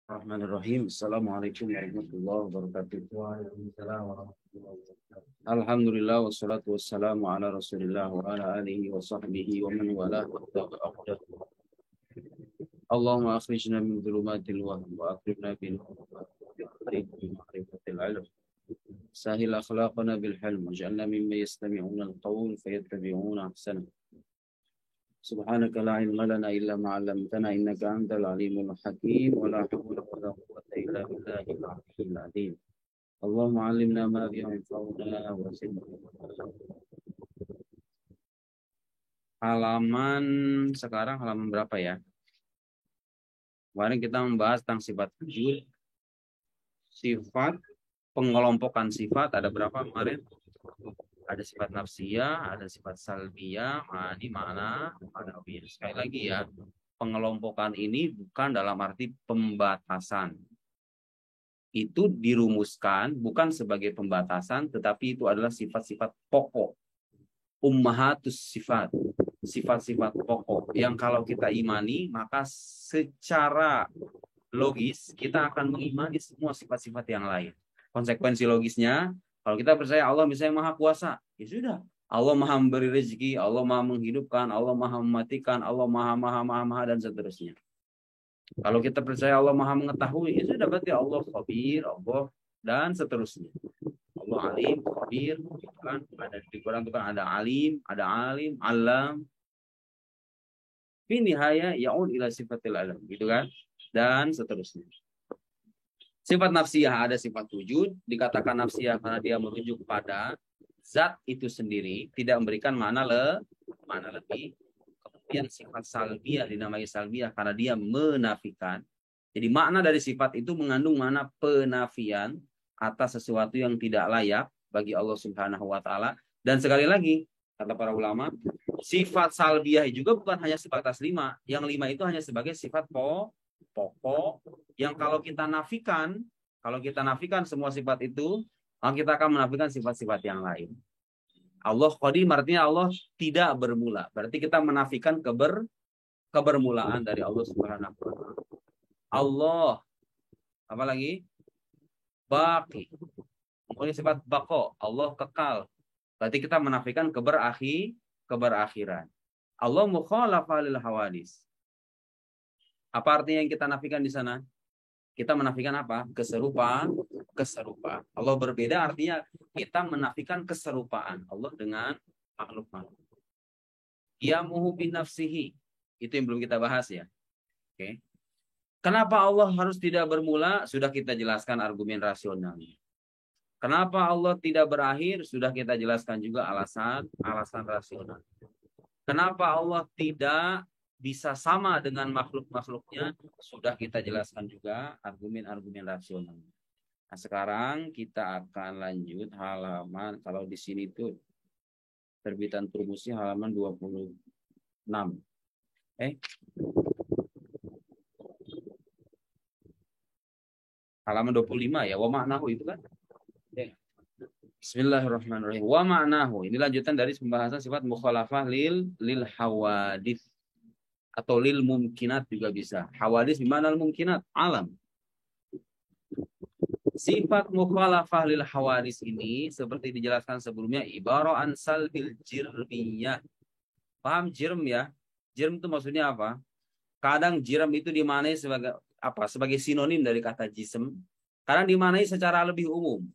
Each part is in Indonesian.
Bismillahirrahmanirrahim. Assalamualaikum warahmatullahi wabarakatuh. Waalaikumsalam warahmatullahi wabarakatuh. Alhamdulillah wassalatu wassalamu ala Rasulillah wa ala alihi wa sahbihi wa man walah wa tabi'ah. Allahumma akhrijna min dhulumatil wahm wa akrimna bil ma'rifatil ilm. Sahil akhlaqana bil hilm waj'alna mimman yastami'una al-qawl fayattabi'una ahsana. Subhanaka la ilma lana illa ma 'allamtana innaka antal alimul hakim wa la hawla wa la quwwata illa billahil aliyyil azim. Allahumma 'allimna ma yanfa'una wa zidna. Halaman sekarang halaman berapa ya? Kemarin kita membahas tentang sifat wujud, sifat pengelompokan sifat ada berapa kemarin? Ada sifat nafsiyah, ada sifat salbiyah, ma'ani, ma'nawiyah. Sekali lagi ya, pengelompokan ini bukan dalam arti pembatasan. Itu dirumuskan bukan sebagai pembatasan, tetapi itu adalah sifat-sifat pokok. Ummahatus sifat. Sifat-sifat pokok. Yang kalau kita imani, maka secara logis kita akan mengimani semua sifat-sifat yang lain. Konsekuensi logisnya, kalau kita percaya Allah misalnya maha kuasa, ya sudah. Allah maha memberi rezeki, Allah maha menghidupkan, Allah maha mematikan, Allah maha dan seterusnya. Kalau kita percaya Allah maha mengetahui, ya sudah berarti Allah khabir, Allah dan seterusnya. Allah alim, khabir, kan ada di Quran itu kan ada alim, alam. Fi nihaya ya'ud ila sifatil alam, gitu kan? Dan seterusnya. Sifat nafsiyah ada sifat wujud, dikatakan nafsiyah karena dia merujuk pada zat itu sendiri, tidak memberikan mana lebih. Kemudian sifat salbiyah dinamai salbiyah karena dia menafikan. Jadi makna dari sifat itu mengandung makna penafian atas sesuatu yang tidak layak bagi Allah Subhanahu wa taala. Dan sekali lagi, kata para ulama, sifat salbiyah juga bukan hanya sifat atas 5. Yang 5 itu hanya sebagai sifat pokok yang kalau kita nafikan semua sifat itu, maka kita akan menafikan sifat-sifat yang lain. Allah qadim artinya Allah tidak bermula. Berarti kita menafikan kebermulaan dari Allah Subhanahu wa taala. Allah apa lagi? Baqi. Kemudian sifat baqo, Allah kekal. Berarti kita menafikan keberakhiran. Allah mukhalafa lil hawadis. Apa artinya yang kita nafikan di sana? Kita menafikan apa? Keserupaan. Allah berbeda artinya kita menafikan keserupaan Allah dengan makhluk-makhluk. Qiyamuhu bin nafsihi. Itu yang belum kita bahas ya. Oke. Kenapa Allah harus tidak bermula? Sudah kita jelaskan argumen rasionalnya. Kenapa Allah tidak berakhir? Sudah kita jelaskan juga alasan rasional. Kenapa Allah tidak bisa sama dengan makhluk-makhluknya? Sudah kita jelaskan juga argumen-argumen rasional. Nah, sekarang kita akan lanjut halaman, kalau di sini itu terbitan Turmusi halaman 26. Halaman 25 ya, wa ma'nahu itu kan. Bismillahirrahmanirrahim. Wa ma'nahu. Ini lanjutan dari pembahasan sifat mukhalafah lil hawadith atau lil mumkinat juga bisa. Hawadith bimana al mumkinat? Alam. Sifat mukhalafah lil hawadith ini seperti dijelaskan sebelumnya ibara'an salbil jirmiyah. Paham jirm ya? Jirm itu maksudnya apa? Kadang jirm itu dimaknai sebagai apa? Sebagai sinonim dari kata jism. Kadang dimaknai secara lebih umum.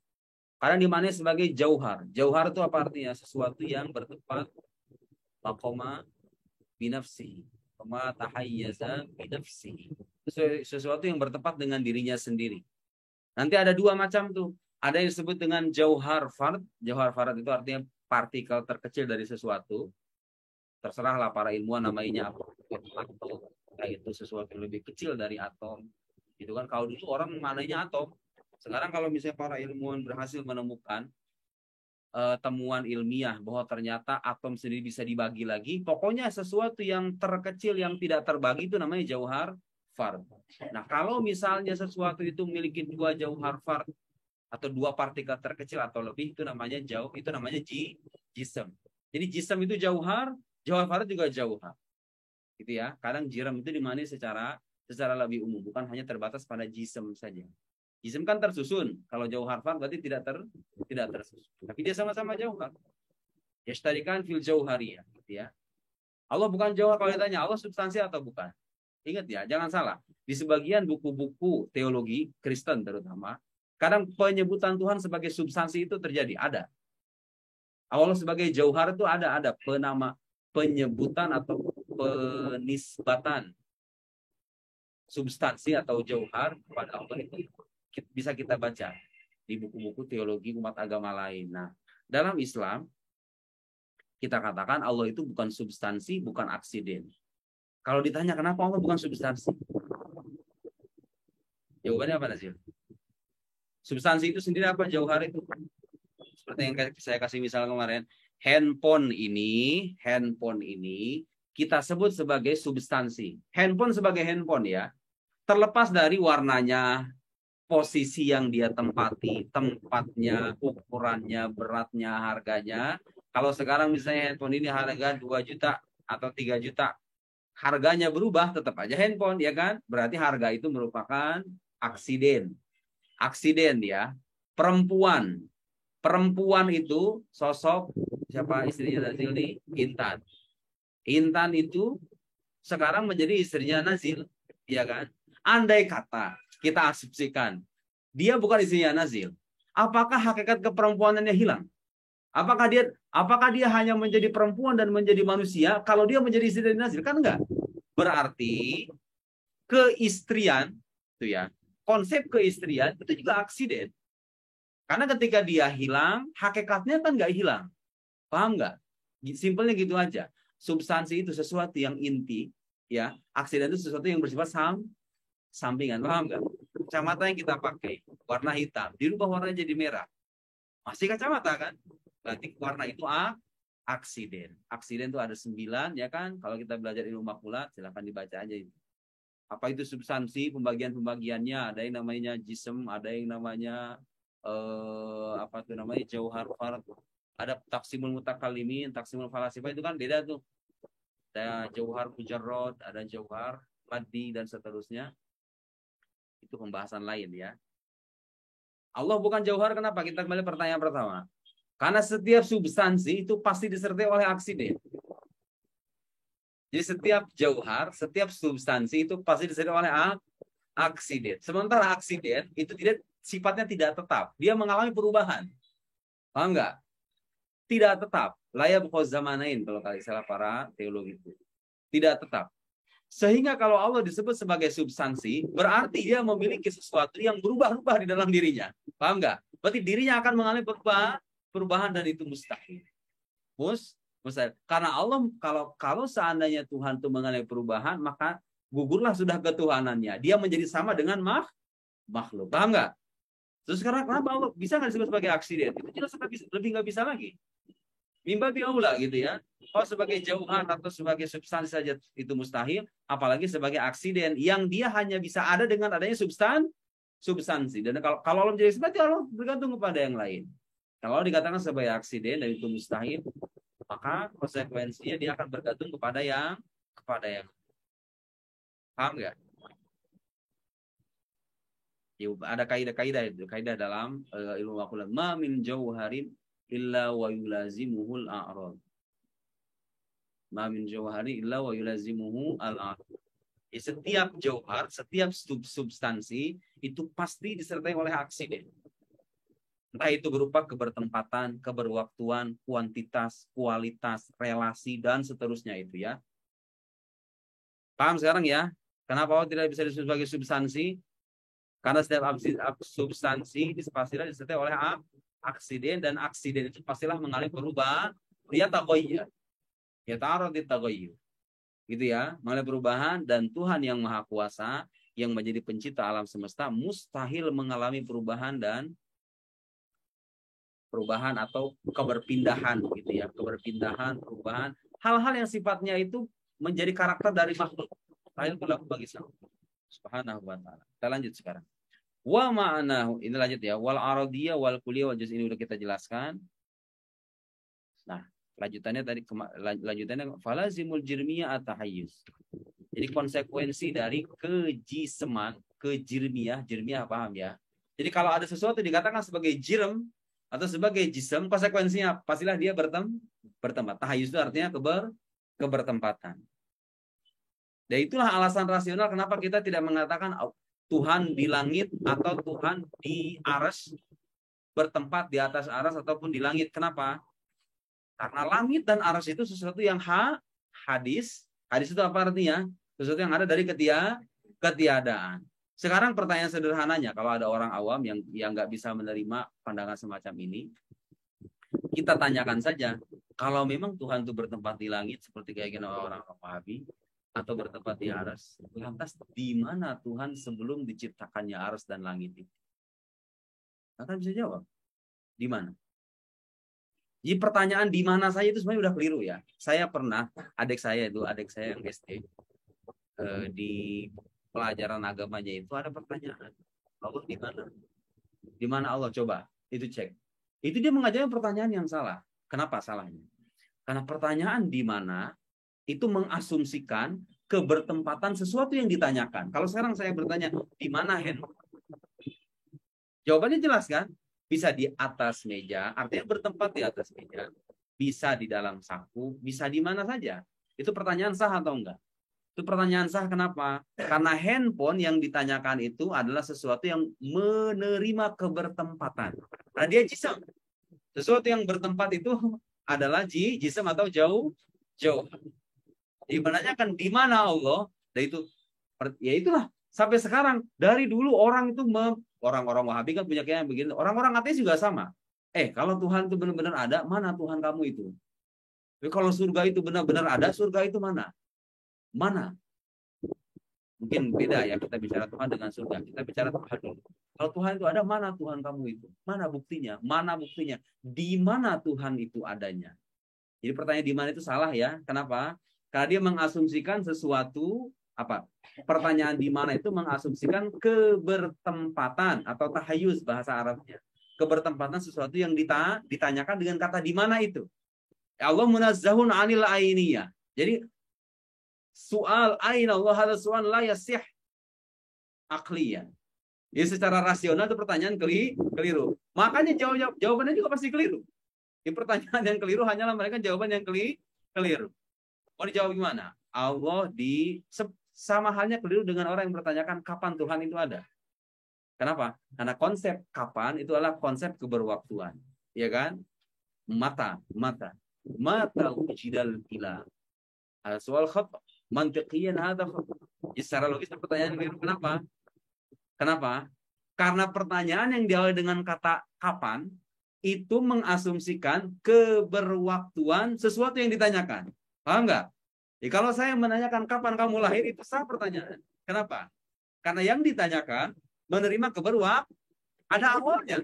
Kadang dimaknai sebagai jauhar. Jauhar itu apa artinya? Sesuatu yang bertempat maqama binafsihi. Kama tahayyaza binafsihi. Sesuatu yang bertempat dengan dirinya sendiri. Nanti ada dua macam tuh. Ada yang disebut dengan jauhar fard. Jauhar fard itu artinya partikel terkecil dari sesuatu. Terserahlah para ilmuwan namanya apa. Yaitu sesuatu yang lebih kecil dari atom. Itu kan kalau dulu orang maknanya atom. Sekarang kalau misalnya para ilmuwan berhasil menemukan temuan ilmiah bahwa ternyata atom sendiri bisa dibagi lagi, pokoknya sesuatu yang terkecil yang tidak terbagi itu namanya jauhar fard. Nah, kalau misalnya sesuatu itu memiliki dua jauhar fard atau dua partikel terkecil atau lebih, itu namanya jism. Jadi jism itu jauhar fard juga jauhar. Gitu ya. Kadang jiram itu dimaknai secara secara lebih umum, bukan hanya terbatas pada jism saja. Jism kan tersusun. Kalau jauhar fard berarti tidak tersusun. Tapi dia sama-sama jauhar. Yashtarikan fil jauhariyah, gitu ya. Allah bukan jauhar kalau ditanya Allah substansi atau bukan. Ingat ya, jangan salah. Di sebagian buku-buku teologi Kristen terutama, kadang penyebutan Tuhan sebagai substansi itu terjadi, ada. Allah sebagai jauhar itu ada penyebutan atau penisbatan substansi atau jauhar kepada Allah itu bisa kita baca di buku-buku teologi umat agama lain. Nah, dalam Islam kita katakan Allah itu bukan substansi, bukan aksiden. Kalau ditanya kenapa Allah bukan substansi? Jawabannya apa Nasir? Substansi itu sendiri apa? Jauhar itu. Seperti yang saya kasih misal kemarin, handphone ini kita sebut sebagai substansi. Handphone sebagai handphone ya. Terlepas dari warnanya, posisi yang dia tempati, tempatnya, ukurannya, beratnya, harganya. Kalau sekarang misalnya handphone ini harga 2 juta atau 3 juta, harganya berubah, tetap aja handphone, ya kan? Berarti harga itu merupakan aksiden. Aksiden ya. Perempuan itu sosok, siapa istrinya Nazil nih? Intan. Intan itu sekarang menjadi istrinya Nazil, ya kan? Andai kata kita asumsikan dia bukan istrinya Nazil, apakah hakikat keperempuanannya hilang? Apakah dia hanya menjadi perempuan dan menjadi manusia kalau dia menjadi istri dari Nazil? Kan enggak. Berarti keistrian itu ya, konsep keistrian itu juga aksiden. Karena ketika dia hilang, hakikatnya kan enggak hilang. Paham enggak? Simpelnya gitu aja. Substansi itu sesuatu yang inti, ya. Aksiden itu sesuatu yang bersifat sampingan, paham nggak? Kacamata yang kita pakai warna hitam, dirubah warnanya jadi merah, masih kacamata kan? Berarti warna itu aksiden. Aksiden itu ada 9, ya kan? Kalau kita belajar ilmu makulat, silahkan dibaca aja itu. Apa itu substansi, pembagiannya? Ada yang namanya jism, ada yang namanya apa tuh namanya jauhar fard, ada taksimul mutakalimin, taksimul falasifah, itu kan beda tuh. Ada jauhar mujarrad, ada jauhar maddi dan seterusnya. Itu pembahasan lain ya. Allah bukan jauhar, kenapa? Kita kembali pertanyaan pertama. Karena setiap substansi itu pasti disertai oleh aksiden. Jadi setiap jauhar, setiap substansi itu pasti disertai oleh aksiden. Sementara aksiden itu sifatnya tidak tetap. Dia mengalami perubahan. Paham nggak? Tidak tetap. Layak zamanain kalau kali salah para teologi itu. Tidak tetap. Sehingga kalau Allah disebut sebagai substansi, berarti dia memiliki sesuatu yang berubah-ubah di dalam dirinya. Paham nggak? Berarti dirinya akan mengalami perubahan dan itu mustahil. Mustahil. Karena Allah, kalau seandainya Tuhan itu mengalami perubahan, maka gugurlah sudah ketuhanannya. Dia menjadi sama dengan makhluk. Paham nggak? Terus sekarang kenapa Allah bisa nggak disebut sebagai aksiden? Itu jelas lebih nggak bisa lagi. Mimba biaula gitu ya. Kalau sebagai jauhan atau sebagai substansi saja itu mustahil, apalagi sebagai aksiden yang dia hanya bisa ada dengan adanya substansi. Dan kalau Allah menjadi seperti Allah bergantung kepada yang lain. Kalau dikatakan sebagai aksiden dan itu mustahil, maka konsekuensinya dia akan bergantung kepada yang paham nggak? Ya, ada kaidah itu, kaidah dalam ilmu makulat. Ma min jauharin illa wa yulazimuhul a'rad. Ma min jauhari illa wa yulazimuhu al-a'rad. Setiap jauhar, setiap substansi itu pasti disertai oleh aksiden. Entah itu berupa kebertempatan, keberwaktuan, kuantitas, kualitas, relasi, dan seterusnya itu ya. Paham sekarang ya? Kenapa Allah tidak bisa disebut sebagai substansi? Karena setiap substansi pastilah disertai oleh aksiden, dan aksiden itu pastilah mengalami perubahan. Dia tagoyyur. Ya ta'arud tagoyyur. Gitu ya, mengalami perubahan, dan Tuhan yang Maha Kuasa yang menjadi pencipta alam semesta mustahil mengalami perubahan atau keberpindahan gitu ya, perubahan, hal-hal yang sifatnya itu menjadi karakter dari makhluk. Lain berlaku bagi Subhanahu wa ta'ala. Kita lanjut sekarang. Wa ma'anahu, ini lanjut ya, wal aradiyah wal kulliyah wal juz, ini udah kita jelaskan. Nah, lanjutannya falazimul jirmiyah at-tahayyuz. Jadi konsekuensi dari kejiseman, kejirmiah, jirmiah paham ya. Jadi kalau ada sesuatu dikatakan sebagai jirm atau sebagai jism, konsekuensinya pastilah dia bertempat. Tahayuz itu artinya kebertempatan. Dan itulah alasan rasional kenapa kita tidak mengatakan Tuhan di langit atau Tuhan di aras, bertempat di atas aras ataupun di langit. Kenapa? Karena langit dan aras itu sesuatu yang hadis. Hadis itu apa artinya? Sesuatu yang ada dari ketiadaan. Sekarang pertanyaan sederhananya, kalau ada orang awam yang nggak bisa menerima pandangan semacam ini, kita tanyakan saja, kalau memang Tuhan itu bertempat di langit seperti kayak orang Wahabi atau bertempat di aras, lantas di mana Tuhan sebelum diciptakannya aras dan langit itu? Akan bisa jawab, di mana? Jadi pertanyaan di mana saya itu sebenarnya udah keliru ya. Saya pernah, adik saya yang SD, di pelajaran agamanya itu ada pertanyaan, Allah di mana? Di mana Allah? Coba itu cek. Itu dia mengajarkan pertanyaan yang salah. Kenapa salahnya? Karena pertanyaan di mana itu mengasumsikan kebertempatan sesuatu yang ditanyakan. Kalau sekarang saya bertanya di mana handphone? Jawabannya jelas kan? Bisa di atas meja, artinya bertempat di atas meja. Bisa di dalam saku, bisa di mana saja. Itu pertanyaan sah atau enggak? Itu pertanyaan sah kenapa? Karena handphone yang ditanyakan itu adalah sesuatu yang menerima kebertempatan. Nah, dia jism. Sesuatu yang bertempat itu adalah jism atau jauh. Menanyakan di mana Allah, dan itu ya itulah sampai sekarang dari dulu orang itu orang-orang Wahabi kan punya kayak begini, orang-orang ateis juga sama. Kalau Tuhan itu benar-benar ada, mana Tuhan kamu itu? Kalau surga itu benar-benar ada, surga itu mana? Mana? Mungkin beda ya kita bicara Tuhan dengan surga. Kita bicara Tuhan dulu. Kalau Tuhan itu ada, mana Tuhan kamu itu? Mana buktinya? Mana buktinya? Di mana Tuhan itu adanya? Jadi pertanyaan di mana itu salah ya. Kenapa? Karena dia mengasumsikan sesuatu apa? Pertanyaan di mana itu mengasumsikan kebertempatan atau tahayuz bahasa Arabnya. Kebertempatan sesuatu yang ditanyakan dengan kata di mana itu. Allah munazzahun anil ainiyah. Jadi soal aina Allah hadza soal la yasih akliyan. Jadi secara rasional itu pertanyaan keliru. Makanya jawabannya juga pasti keliru. Di pertanyaan yang keliru hanyalah mereka jawaban yang keliru. Mau dijawab gimana? Allah sama halnya keliru dengan orang yang bertanyakan kapan Tuhan itu ada. Kenapa? Karena konsep kapan itu adalah konsep keberwaktuan. Ya kan? Mata ujidal ila. Soal khata. Mantiqiyan hadza. Secara logis pertanyaan keliru. Kenapa? Karena pertanyaan yang diawali dengan kata kapan itu mengasumsikan keberwaktuan sesuatu yang ditanyakan. Paham nggak? Kalau saya menanyakan kapan kamu lahir, itu sah pertanyaan. Kenapa? Karena yang ditanyakan menerima ada awalnya.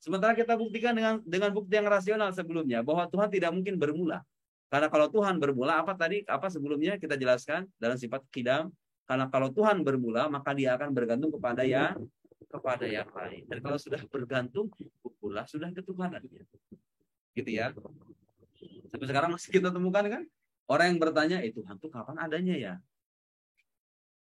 Sementara kita buktikan dengan bukti yang rasional sebelumnya bahwa Tuhan tidak mungkin bermula. Karena kalau Tuhan bermula, apa sebelumnya kita jelaskan dalam sifat qidam? Karena kalau Tuhan bermula, maka dia akan bergantung kepada yang lain. Dan kalau sudah bergantung, pula sudah ketuhanannya. Gitu ya. Sampai sekarang masih kita temukan kan? Orang yang bertanya, Tuhan itu kapan adanya ya?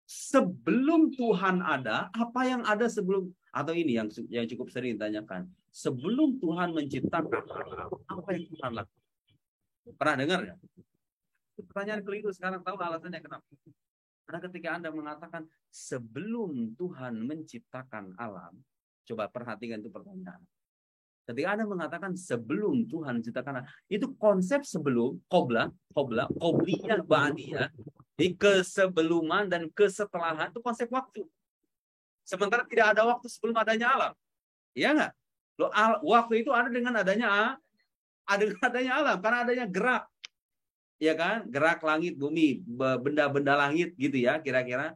Sebelum Tuhan ada, apa yang ada sebelum? Atau ini yang cukup sering ditanyakan. Sebelum Tuhan menciptakan apa yang Tuhan lakukan? Pernah dengar ya? Pertanyaan keliru, sekarang tahu alasannya kenapa? Karena ketika Anda mengatakan sebelum Tuhan menciptakan alam, coba perhatikan itu pertanyaan. Ketika Anda mengatakan sebelum Tuhan menciptakan alam, itu konsep sebelum, qobliyah, ba'diyah, di kesebeluman dan kesetelahan itu konsep waktu. Sementara tidak ada waktu sebelum adanya alam. Iya nggak? Waktu itu ada dengan adanya alam, karena adanya gerak. Ya kan? Gerak langit, bumi, benda-benda langit gitu ya kira-kira.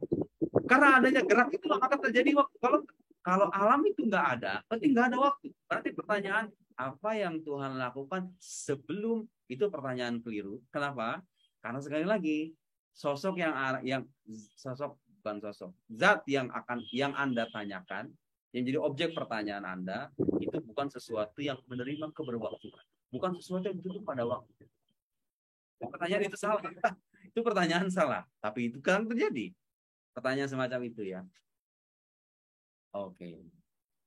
Karena adanya gerak itu maka terjadi waktu. Kalau alam itu nggak ada, berarti nggak ada waktu. Berarti pertanyaan apa yang Tuhan lakukan sebelum itu pertanyaan keliru. Kenapa? Karena sekali lagi sosok zat yang Anda tanyakan, yang jadi objek pertanyaan Anda itu bukan sesuatu yang menerima keberwaktuan, bukan sesuatu yang ditutup pada waktu. Pertanyaan itu salah. Itu pertanyaan salah. Tapi itu kan terjadi. Pertanyaan semacam itu ya. Oke.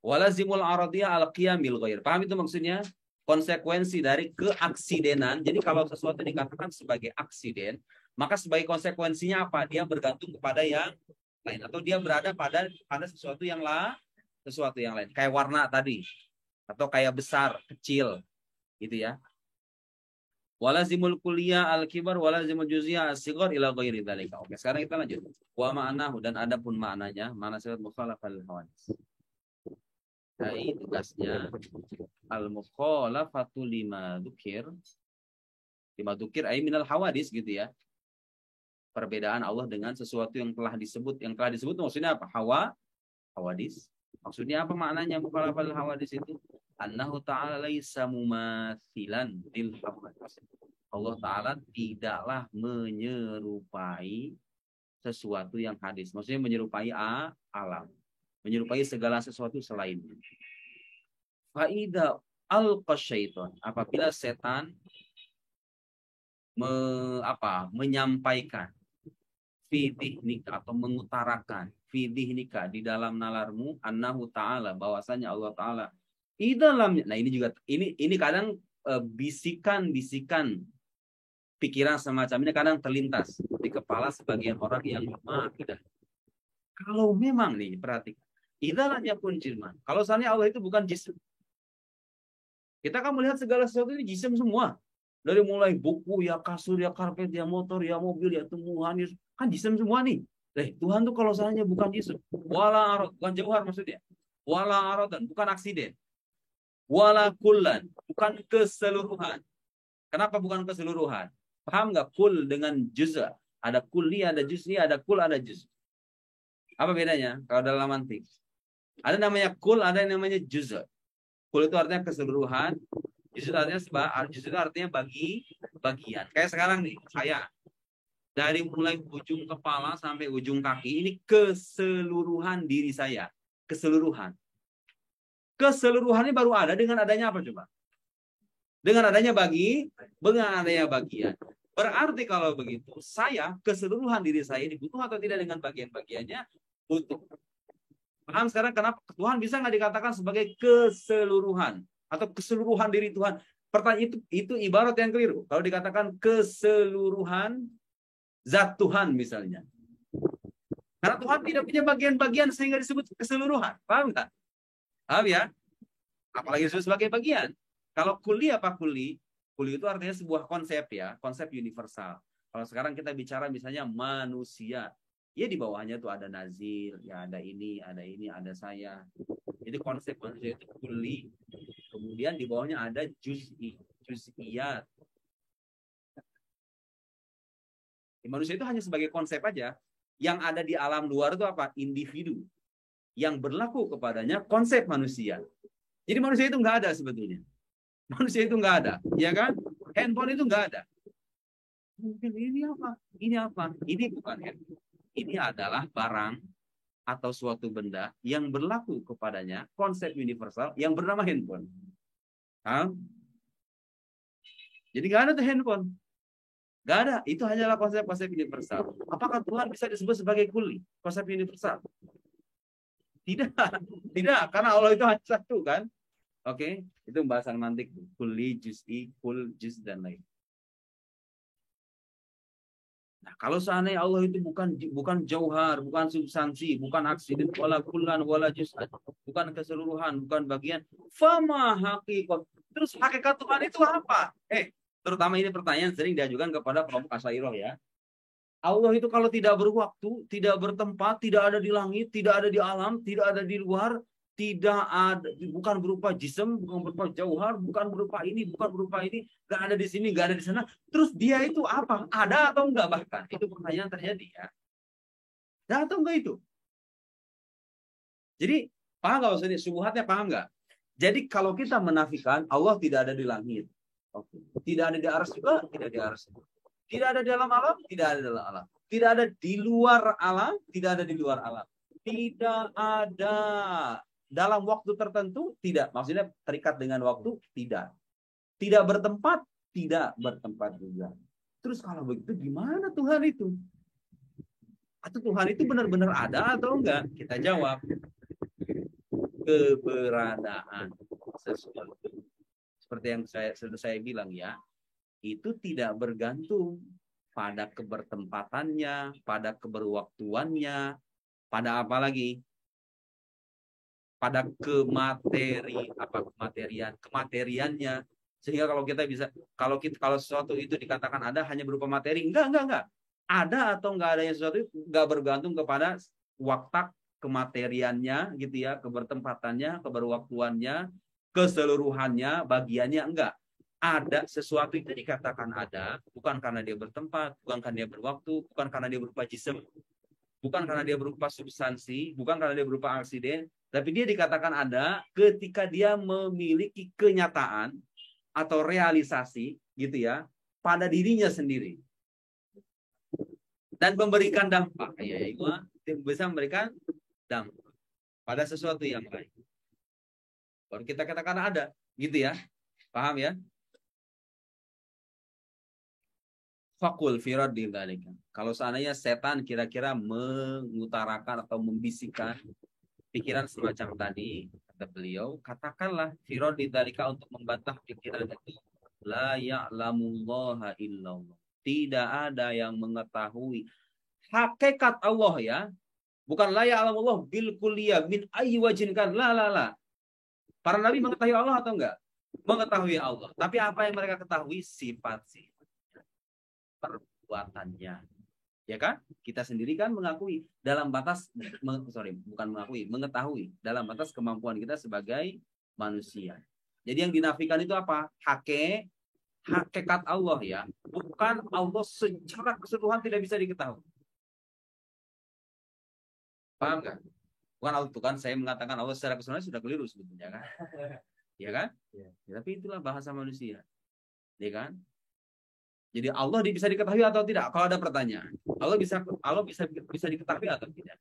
Walazimul aradiyah al-qiyam bil ghair. Paham itu maksudnya? Konsekuensi dari keaksidenan. Jadi kalau sesuatu dikatakan sebagai aksiden, maka sebagai konsekuensinya apa? Dia bergantung kepada yang lain atau dia berada pada sesuatu yang lain. Kayak warna tadi atau kayak besar, kecil, gitu ya. Walazimul kulliyah al-kibar walazimul juz'iyah as-sighar ila ghairi dzalika. Oke, sekarang kita lanjut. Wa ma'anahu dan adapun maknanya, mana sifat mukhalafal hawadits. Hai tugasnya al-mukhalafatu lima dzukir ay minal hawadits gitu ya. Perbedaan Allah dengan sesuatu yang telah disebut. Yang telah disebut maksudnya apa? Hawadits. Maksudnya apa maknanya mukhalafal hawadits itu? Annahu ta'ala laisa mumathilan lil hawadits. Allah Ta'ala tidaklah menyerupai sesuatu yang hadis. Maksudnya menyerupai alam. Menyerupai segala sesuatu selainnya. Fa'idha al-qasyaiton. Apabila setan menyampaikan fidihnika atau mengutarakan fidihnika di dalam nalarmu annahu ta'ala bahwasanya Allah Ta'ala di dalamnya. Nah ini juga ini kadang bisikan-bisikan pikiran semacam ini kadang terlintas di kepala sebagian orang yang akidah. Kalau memang nih perhatikan, idalanya pun jisim. Kalau seandainya Allah itu bukan jisim, kita akan melihat segala sesuatu ini jisim semua. Dari mulai buku, ya kasur, ya karpet, ya motor, ya mobil, ya tumbuhan, ya, kan jisim semua nih. Tuhan tuh kalau seandainya bukan jisim, wala arad, bukan jauhar maksudnya, wala aradan, bukan aksiden, wala kullan, bukan keseluruhan. Kenapa bukan keseluruhan? Paham nggak? Kul dengan juz'a. Ada kulli, ada juz'i, ada kul, ada juz'. Apa bedanya? Kalau dalam mantik. Ada namanya kul, ada yang namanya juz'. Kul itu artinya keseluruhan. Juz' itu artinya bagian. Kayak sekarang nih, saya. Dari mulai ujung kepala sampai ujung kaki, ini keseluruhan diri saya. Keseluruhan. Keseluruhan ini baru ada dengan adanya apa coba? Dengan adanya bagian. Berarti kalau begitu, saya, keseluruhan diri saya ini butuh atau tidak dengan bagian-bagiannya? Butuh. Paham sekarang kenapa Tuhan bisa nggak dikatakan sebagai keseluruhan? Atau keseluruhan diri Tuhan? Pertanyaan itu ibarat yang keliru. Kalau dikatakan keseluruhan zat Tuhan misalnya. Karena Tuhan tidak punya bagian-bagian sehingga disebut keseluruhan. Paham nggak? Paham ya? Apalagi disebut sebagai bagian. Kalau kuli apa kuli? Kuli itu artinya sebuah konsep ya, konsep universal. Kalau sekarang kita bicara misalnya manusia, ya di bawahnya tuh ada nazir, ya ada ini, ada saya. Jadi konsep manusia itu kuli. Kemudian di bawahnya ada juz'iyat. Manusia itu hanya sebagai konsep aja. Yang ada di alam luar itu apa? Individu. Yang berlaku kepadanya konsep manusia. Jadi manusia itu nggak ada sebetulnya. Manusia itu nggak ada, ya kan? Handphone itu nggak ada. Mungkin ini apa? Ini apa? Ini bukan handphone. Ini adalah barang atau suatu benda yang berlaku kepadanya konsep universal yang bernama handphone. Jadi nggak ada tuh handphone. Nggak ada. Itu hanyalah konsep-konsep universal. Apakah Tuhan bisa disebut sebagai kuli? Konsep universal? Tidak. Tidak. Karena Allah itu hanya satu kan? Oke, itu pembahasan mantik. Kulli, juz'i, kul, juz, dan lain. Nah, kalau seandainya Allah itu bukan jauhar, bukan substansi, bukan aksiden, wala kullan, wala juz'an, bukan keseluruhan, bukan bagian, fama hakikat. Terus hakikat Tuhan itu apa? Terutama ini pertanyaan sering diajukan kepada kelompok Asy'ariyah ya. Allah itu kalau tidak berwaktu, tidak bertempat, tidak ada di langit, tidak ada di alam, tidak ada di luar, tidak ada, bukan berupa jism, bukan berupa jauhar, bukan berupa ini, nggak ada di sini, nggak ada di sana. Terus dia itu apa? Ada atau enggak bahkan? Itu pertanyaan terjadi ya. Ada atau enggak itu? Jadi paham nggak maksudnya? Subuhatnya paham nggak? Jadi kalau kita menafikan Allah tidak ada di langit, tidak ada di arsy juga, tidak di arsy. Tidak ada di dalam alam, tidak ada di dalam alam. Tidak ada di luar alam, tidak ada di luar alam. Tidak ada dalam waktu tertentu, tidak. Maksudnya terikat dengan waktu, tidak. Tidak bertempat, tidak bertempat juga. Terus kalau begitu gimana Tuhan itu? Atau Tuhan itu benar-benar ada atau enggak? Kita jawab, keberadaan sesuatu. Seperti yang sudah saya bilang ya, itu tidak bergantung pada kebertempatannya, pada keberwaktuannya, pada apa lagi? Pada kemateriannya. Sehingga kalau sesuatu itu dikatakan ada hanya berupa materi, enggak. Ada atau enggak adanya sesuatu itu enggak bergantung kepada waktu kemateriannya gitu ya, kebertempatannya, keberwaktuannya, keseluruhannya, bagiannya, enggak. Ada sesuatu itu dikatakan ada bukan karena dia bertempat, bukan karena dia berwaktu, bukan karena dia berupa jism, bukan karena dia berupa substansi, bukan karena dia berupa aksiden, tapi dia dikatakan ada ketika dia memiliki kenyataan atau realisasi gitu ya pada dirinya sendiri dan memberikan dampak. Ya, itu bisa memberikan dampak pada sesuatu yang lain. Baru kita katakan ada, gitu ya. Paham ya? Fakul firad dzalika. Kalau seandainya setan kira-kira mengutarakan atau membisikkan pikiran semacam tadi, kata beliau, katakanlah firad dzalika untuk membantah pikiran itu. La ya'lamullaha illallah. Tidak ada yang mengetahui hakikat Allah ya. Bukan la ya'lamullah bil kulliyah min ayyi wajhin kan. La. Para nabi mengetahui Allah atau enggak? Mengetahui Allah. Tapi apa yang mereka ketahui? Sifat-sifat, perbuatannya. Ya kan? Kita sendiri kan mengakui dalam batas mengetahui dalam batas kemampuan kita sebagai manusia. Jadi yang dinafikan itu apa? Hakikat Allah ya. Bukan Allah secara keseluruhan tidak bisa diketahui. Paham nggak? Bukan Allah, kan saya mengatakan Allah secara keseluruhan sudah keliru sebetulnya kan? Ya kan? Ya, tapi itulah bahasa manusia. Ya kan? Jadi Allah bisa diketahui atau tidak? Kalau ada pertanyaan, Allah bisa diketahui atau tidak?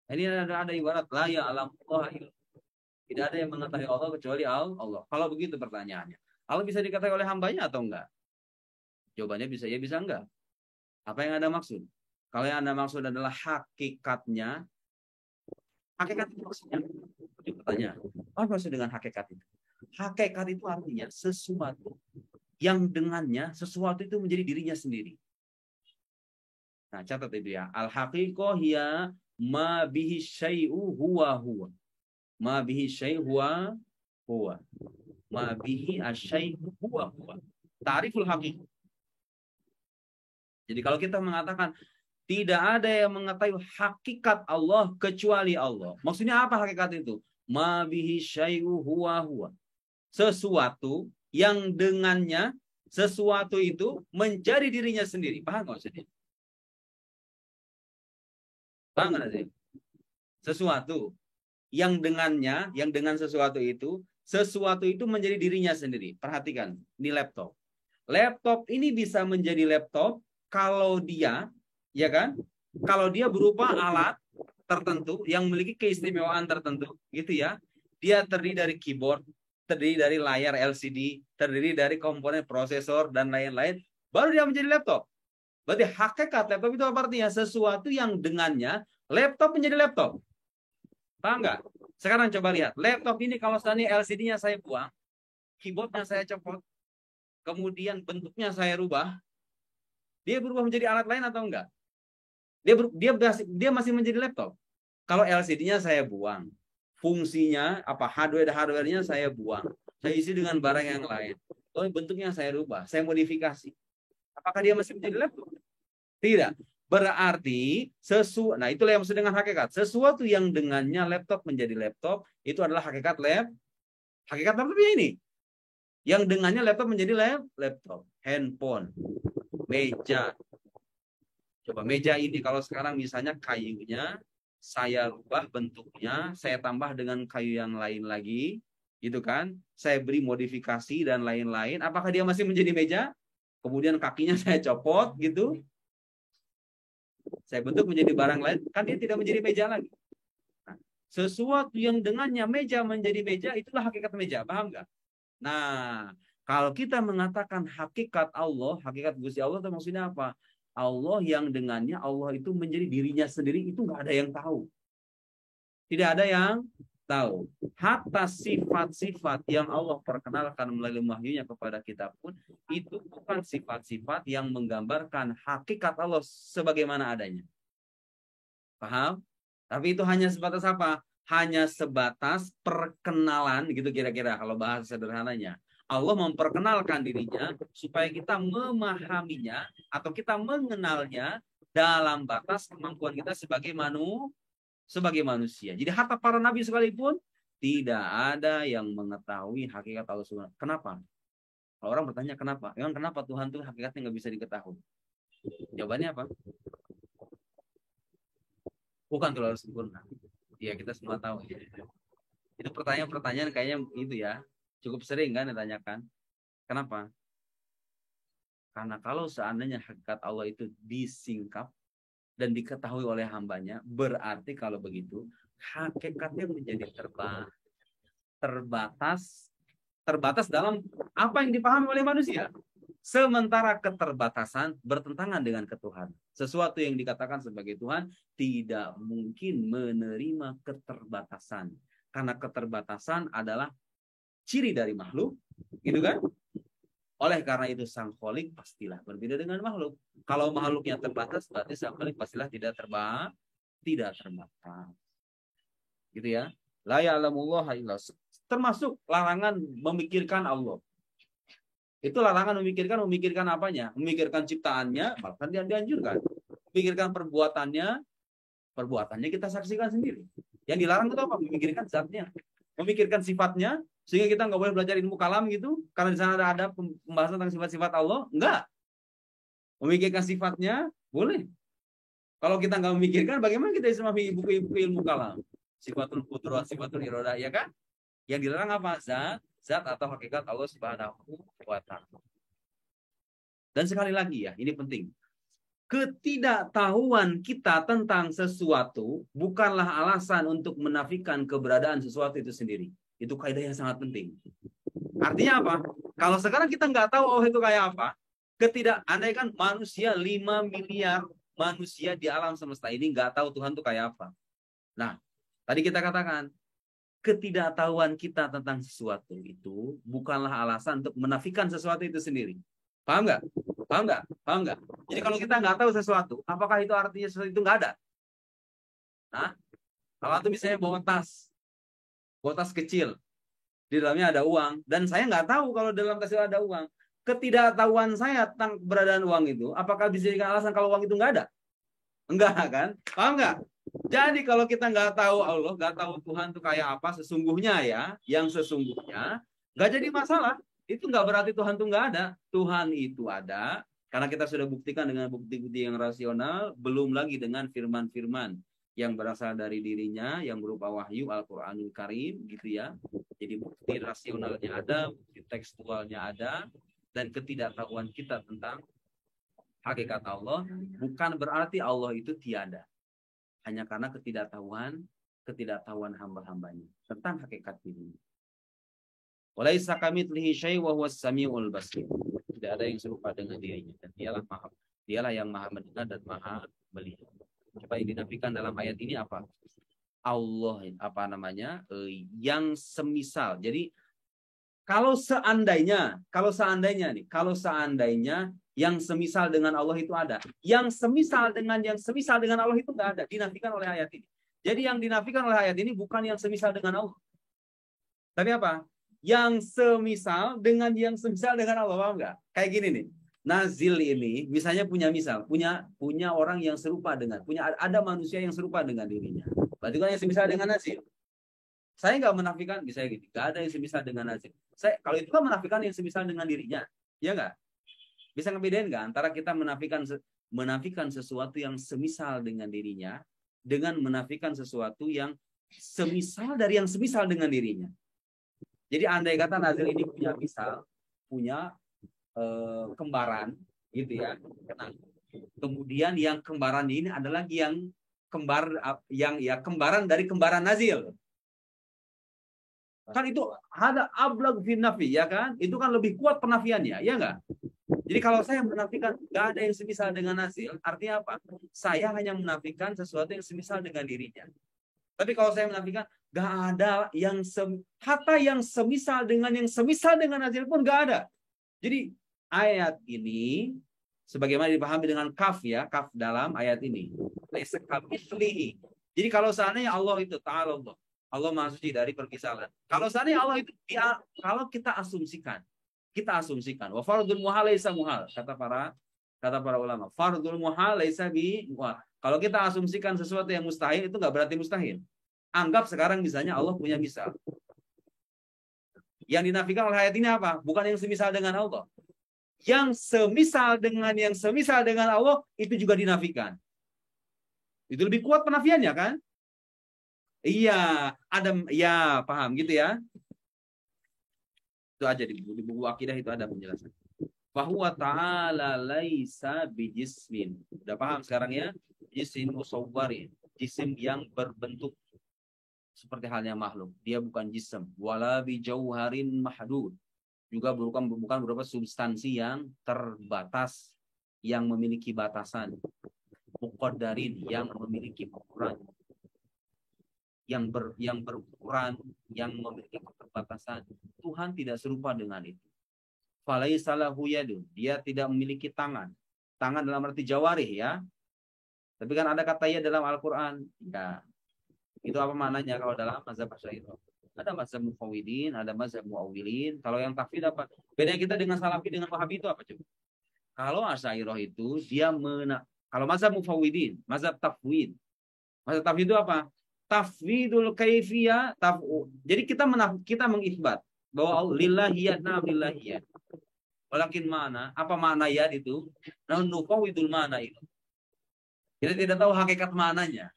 Ini ada ibarat la ya alam Allah. Tidak ada yang mengetahui Allah kecuali Allah. Kalau begitu pertanyaannya, Allah bisa diketahui oleh hambanya atau enggak? Jawabannya bisa ya, bisa enggak. Apa yang Anda maksud? Kalau yang Anda maksud adalah hakikatnya, hakikat itu maksudnya. Pertanyaan, apa maksud dengan hakikat itu? Hakikat itu artinya sesuatu yang dengannya sesuatu itu menjadi dirinya sendiri. Nah, catat itu ya. Al-haqiqah hiya ma bihi syai'u huwa. Ma bihi syai'u huwa. Ma bihi asyai'u huwa. Ta'riful haqiqah. Jadi kalau kita mengatakan tidak ada yang mengetahui hakikat Allah kecuali Allah. Maksudnya apa hakikat itu? Ma bihi syai'u huwa. Sesuatu yang dengannya sesuatu itu menjadi dirinya sendiri. Paham nggak maksudnya? Paham nggak sih? Sesuatu yang dengannya, yang dengan sesuatu itu menjadi dirinya sendiri. Perhatikan, ini laptop. Laptop ini bisa menjadi laptop kalau dia, ya kan? Kalau dia berupa alat tertentu yang memiliki keistimewaan tertentu, gitu ya. Dia terdiri dari keyboard, terdiri dari layar LCD, terdiri dari komponen prosesor dan lain-lain, baru dia menjadi laptop. Berarti hakikat laptop itu apa artinya? Sesuatu yang dengannya laptop menjadi laptop. Paham nggak? Sekarang coba lihat. Laptop ini kalau seandainya LCD-nya saya buang, keyboardnya saya copot, kemudian bentuknya saya rubah, dia berubah menjadi alat lain atau enggak? Dia masih menjadi laptop. Kalau LCD-nya saya buang, fungsinya apa hardware-nya saya buang, saya isi dengan barang yang lain. Oh, bentuknya saya rubah, saya modifikasi. Apakah dia masih menjadi laptop? Tidak. Berarti nah itulah yang maksud dengan hakikat. Sesuatu yang dengannya laptop menjadi laptop itu adalah hakikat laptopnya ini. Yang dengannya laptop menjadi laptop, handphone, meja. Coba meja ini kalau sekarang misalnya kayunya saya rubah bentuknya, saya tambah dengan kayu yang lain lagi, gitu kan? Saya beri modifikasi dan lain-lain. Apakah dia masih menjadi meja? Kemudian kakinya saya copot, gitu. Saya bentuk menjadi barang lain, kan dia tidak menjadi meja lagi. Nah, sesuatu yang dengannya meja menjadi meja, itulah hakikat meja. Paham nggak? Nah, Kalau kita mengatakan hakikat Allah, hakikat Gusti Allah itu maksudnya apa? Allah yang dengannya Allah itu menjadi dirinya sendiri, itu nggak ada yang tahu. Tidak ada yang tahu. Hatta sifat-sifat yang Allah perkenalkan melalui wahyunya kepada kita pun itu bukan sifat-sifat yang menggambarkan hakikat Allah sebagaimana adanya. Paham? Tapi itu hanya sebatas apa? Hanya sebatas perkenalan gitu kira-kira kalau bahasa sederhananya. Allah memperkenalkan dirinya supaya kita memahaminya atau kita mengenalnya dalam batas kemampuan kita sebagai manusia. Jadi hatta para nabi sekalipun tidak ada yang mengetahui hakikat Allah Subhanahu. Kenapa? Kalau orang bertanya kenapa? Emang kenapa Tuhan tuh hakikatnya nggak bisa diketahui? Jawabannya apa? Bukan terlalu sempurna. Ya kita semua tahu. Ya. Itu pertanyaan-pertanyaan kayaknya itu ya. Cukup sering kan ditanyakan. Kenapa? Karena kalau seandainya hakikat Allah itu disingkap dan diketahui oleh hambanya, berarti kalau begitu hakikatnya menjadi terbatas dalam apa yang dipahami oleh manusia. Sementara keterbatasan bertentangan dengan ketuhanan. Sesuatu yang dikatakan sebagai Tuhan tidak mungkin menerima keterbatasan. Karena keterbatasan adalah ciri dari makhluk, gitu kan? Oleh karena itu sang kholik pastilah berbeda dengan makhluk. Kalau makhluknya terbatas, berarti sang kholik pastilah tidak terbatas. Gitu ya. La ya'lamullah illallah. Termasuk larangan memikirkan Allah. Itu larangan memikirkan apanya? Memikirkan ciptaannya, bahkan dia dianjurkan. Memikirkan perbuatannya kita saksikan sendiri. Yang dilarang itu apa? Memikirkan zatnya. Memikirkan sifatnya, sehingga kita nggak boleh belajar ilmu kalam gitu, karena di sana ada pembahasan tentang sifat-sifat Allah. Enggak. Memikirkan sifatnya, boleh. Kalau kita nggak memikirkan, bagaimana kita bisa memahami buku-buku ilmu kalam? Sifatul qudrah, sifatul iradah, ya kan? Yang dilarang apa? Zat atau hakikat Allah Subhanahu wa Ta'ala. Dan sekali lagi ya, ini penting. Ketidaktahuan kita tentang sesuatu bukanlah alasan untuk menafikan keberadaan sesuatu itu sendiri. Itu kaidah yang sangat penting. Artinya apa? Kalau sekarang kita nggak tahu Allah itu kayak apa, andaikan manusia 5 miliar manusia di alam semesta ini nggak tahu Tuhan itu kayak apa. Nah, tadi kita katakan, ketidaktahuan kita tentang sesuatu itu bukanlah alasan untuk menafikan sesuatu itu sendiri. Paham nggak? Paham nggak? Paham nggak? Jadi kalau kita nggak tahu sesuatu, apakah itu artinya sesuatu itu nggak ada? Nah, kalau itu misalnya bawa tas kecil, di dalamnya ada uang, dan saya nggak tahu kalau dalam tas itu ada uang. Ketidaktahuan saya tentang keberadaan uang itu, apakah bisa dijadikan alasan kalau uang itu nggak ada? Enggak kan? Paham nggak? Jadi kalau kita nggak tahu Allah, nggak tahu Tuhan itu kayak apa sesungguhnya ya, yang sesungguhnya, nggak jadi masalah. Itu nggak berarti Tuhan itu nggak ada. Tuhan itu ada, karena kita sudah buktikan dengan bukti-bukti yang rasional, belum lagi dengan firman-firman yang berasal dari dirinya, yang berupa wahyu Al-Quranul Karim, gitu ya. Jadi bukti rasionalnya ada, bukti tekstualnya ada, dan ketidaktahuan kita tentang hakikat Allah bukan berarti Allah itu tiada. Hanya karena ketidaktahuan hamba-hambanya tentang hakikat dirinya. Walaisa kamitslihi syai' wa huwas samiul basir. Tidak ada yang serupa dengan dirinya dan dialah yang maha mendengar dan maha melihat. Coba yang dinafikan dalam ayat ini apa? Allah yang semisal. Jadi kalau seandainya yang semisal dengan Allah itu ada, yang semisal dengan Allah itu nggak ada, dinafikan oleh ayat ini. Jadi yang dinafikan oleh ayat ini bukan yang semisal dengan Allah. Tapi apa? Yang semisal dengan Allah, paham nggak? Kayak gini nih. Nazil ini misalnya punya orang yang serupa dengan, ada manusia yang serupa dengan dirinya. Berarti kan yang semisal dengan Nazil. Saya nggak menafikan, bisa gitu. Nggak ada yang semisal dengan Nazil. Kalau itu kan menafikan yang semisal dengan dirinya, ya nggak? Bisa ngebedain nggak antara kita menafikan sesuatu yang semisal dengan dirinya dengan menafikan sesuatu yang semisal dari yang semisal dengan dirinya. Jadi andai kata Nazil ini punya kembaran, gitu ya. Nah, kemudian yang kembaran ini adalah yang kembaran dari kembaran Nazil. Kan itu ada ablag fin nafi, ya kan? Itu kan lebih kuat penafiannya, ya enggak? Jadi kalau saya menafikan nggak ada yang semisal dengan hasil, artinya apa? Saya hanya menafikan sesuatu yang semisal dengan dirinya. Tapi kalau saya menafikan nggak ada yang hatta yang semisal dengan hasil pun nggak ada. Jadi ayat ini sebagaimana dipahami dengan kaf ya, kaf dalam ayat ini. Jadi kalau seandainya Allah itu ta'ala Allah Maha Suci dari perpisahan. Kalau seandainya Allah itu kalau kita asumsikan wa fardul muhal laisa muhal kata para ulama. Fardul muhal laisa bi muhal. Kalau kita asumsikan sesuatu yang mustahil itu nggak berarti mustahil. Anggap sekarang misalnya Allah punya misal. Yang dinafikan oleh ayat ini apa? Bukan yang semisal dengan Allah. Yang semisal dengan Allah itu juga dinafikan. Itu lebih kuat penafiannya kan? Iya, ya paham gitu ya. Itu aja di buku akidah itu ada penjelasan. Bahwa ta'ala laisa bijismin. Udah paham sekarang ya? Jisim musawwarin. Jisim yang berbentuk seperti halnya makhluk. Dia bukan jisim. Wala bijauharin mahdud. Juga bukan berupa substansi yang terbatas, yang memiliki batasan. Muqaddarin, yang memiliki ukuran. Yang berukuran, yang memiliki keterbatasan. Tuhan tidak serupa dengan itu. Falaisalahu yadun. Dia tidak memiliki tangan. Tangan dalam arti jawarih ya. Tapi kan ada kata ya dalam Al-Quran. Ya. Itu apa maknanya kalau dalam mazhab Asy'ariyah? Ada mazhab mufawwidin, ada mazhab muawwilin. Kalau yang tafwid apa? Bedanya kita dengan salafi dengan wahabi itu apa coba? Kalau Asy'ariyah itu dia kalau mazhab mufawwidin, mazhab tafwid. Mazhab tafwid itu apa? Tafwidul kaifiyah, jadi kita mengisbat bahwa lillahiyat na'am lillahiyat. Walakin mana? Apa makna yad itu? Nah, nufawidul mana itu. Kita tidak tahu hakikat maknanya.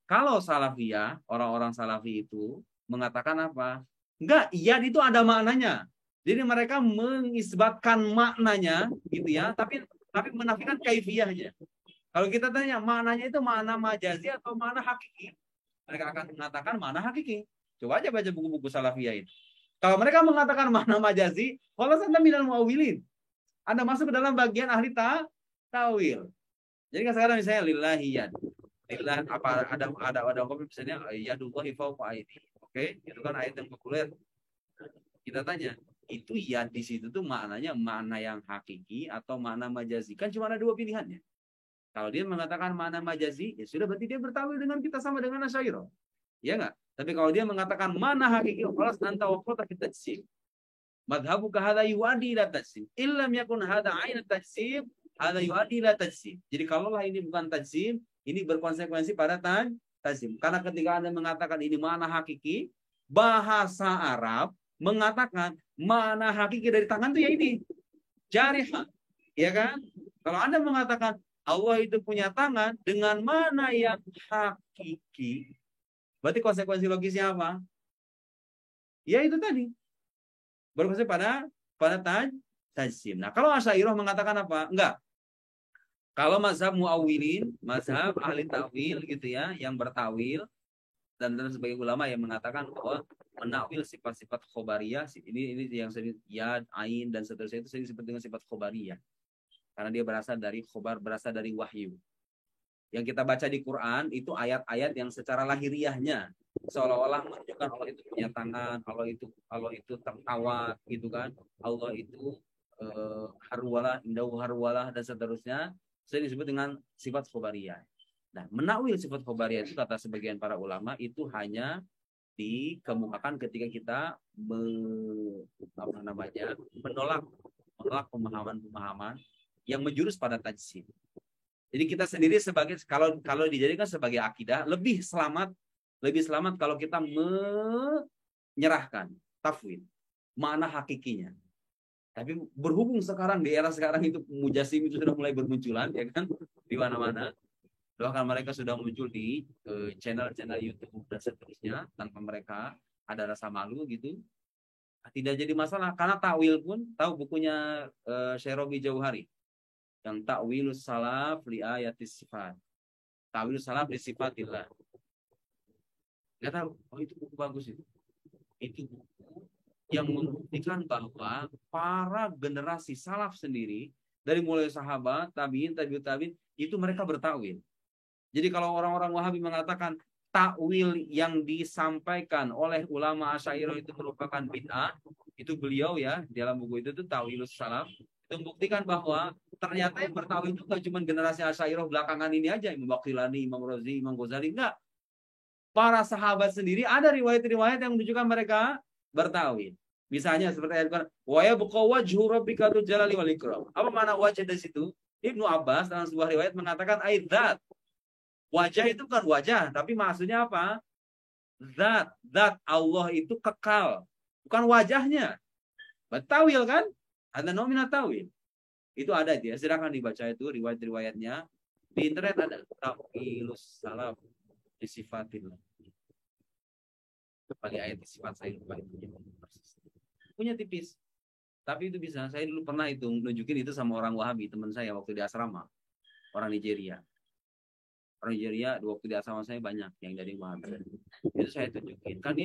Kalau salafiyah, orang-orang salafi itu mengatakan apa? Enggak, yad itu ada maknanya. Jadi mereka mengisbatkan maknanya gitu ya, tapi menafikan kaifiyahnya. Kalau kita tanya maknanya itu makna majazi atau makna hakiki, mereka akan mengatakan makna hakiki. Coba aja baca buku-buku salafiyah itu. Kalau mereka mengatakan makna majazi, kalau anda minal muawilin, Anda masuk ke dalam bagian ahli tawil. Jadi kan sekarang misalnya lillahiyat. Lillah apa ada kopi misalnya yadullahi fawqa aidi. Oke, itu kan ayat yang populer. Kita tanya, itu ya di situ tuh maknanya makna yang hakiki atau makna majazi? Kan cuma ada dua pilihannya. Kalau dia mengatakan makna majazi, ya sudah berarti dia bertawil dengan kita sama dengan Asy'ariyah. Ya enggak? Tapi kalau dia mengatakan mana hakiki, khalas anta wa qata fi tajsim. Madhabu ka hadza yuadi ila tajsim. Illam yakun hadza ain tajsim, hadza yuadi ila tajsim. Jadi kalaulah ini bukan tajsim, ini berkonsekuensi pada tajsim. Karena ketika Anda mengatakan ini mana hakiki, bahasa Arab mengatakan mana hakiki dari tangan itu ya ini. Jarihah. Ya kan? Kalau Anda mengatakan Allah itu punya tangan dengan mana yang hakiki, berarti konsekuensi logisnya apa? Ya itu tadi. Berkonsekuensi pada tajsim. Nah, kalau Asy'ariyah mengatakan apa? Enggak. Kalau mazhab muawwilin, mazhab ahli tawil gitu ya, yang bertawil dan sebagai ulama yang mengatakan bahwa menakwil sifat-sifat khobariyah, ini yang sering yad, ain dan seterusnya itu sering disebut dengan sifat khobariyah. Karena dia berasal dari wahyu. Yang kita baca di Quran itu ayat-ayat yang secara lahiriahnya seolah-olah menunjukkan Allah itu punya tangan, Allah itu tertawa gitu kan, Allah itu harwalah, indahu harwalah dan seterusnya. Sering disebut dengan sifat khobariyah. Nah, menakwil sifat khobariyah itu kata sebagian para ulama itu hanya dikemukakan ketika kita menolak pemahaman yang menjurus pada tajsim. Jadi kita sendiri sebagai kalau dijadikan sebagai akidah lebih selamat kalau kita menyerahkan tafwid makna hakikinya. Tapi berhubung sekarang di era sekarang itu mujassim itu sudah mulai bermunculan ya kan di mana-mana. Bahkan mereka sudah muncul di channel-channel YouTube dan seterusnya tanpa mereka ada rasa malu gitu. Tidak jadi masalah karena takwil pun tahu bukunya Syekh Robi Jauhari yang takwilus salaf li ayatis sifat. Takwilus salaf li sifatillah. Enggak tahu. Oh itu buku bagus itu. Itu buku yang membuktikan bahwa para generasi salaf sendiri dari mulai sahabat, tabiin, tabiut tabiin itu mereka bertakwil. Jadi kalau orang-orang Wahabi mengatakan takwil yang disampaikan oleh ulama Asy'ariyah itu merupakan bid'ah, itu beliau ya dalam buku itu tuh Takwilus Salaf itu membuktikan bahwa ternyata yang bertakwil itu bukan cuma generasi Asy'ariyah belakangan ini aja, Imam Baqillani, Imam Razi, Imam Ghazali, enggak. Para sahabat sendiri ada riwayat-riwayat yang menunjukkan mereka bertawil. Misalnya seperti ayat Quran, wa yabqa wajhu rabbika dzul jalali wal ikram. Apa makna wajah di situ? Ibnu Abbas dalam sebuah riwayat mengatakan aidzat. Wajah itu bukan wajah, tapi maksudnya apa? Zat Allah itu kekal, bukan wajahnya. Betawil kan? Ada nominal tawil. Itu ada dia. Silakan dibaca itu riwayat-riwayatnya. Di internet ada Tawilus Salaf disifatillah. Sebagai ayat sifat saya lupa itu. Punya tipis. Tapi itu bisa. Saya dulu pernah itu nunjukin itu sama orang Wahabi, teman saya waktu di asrama. Orang Nigeria. Orang Nigeria waktu di asrama saya banyak yang dari Wahabi. Itu saya tunjukin. Kan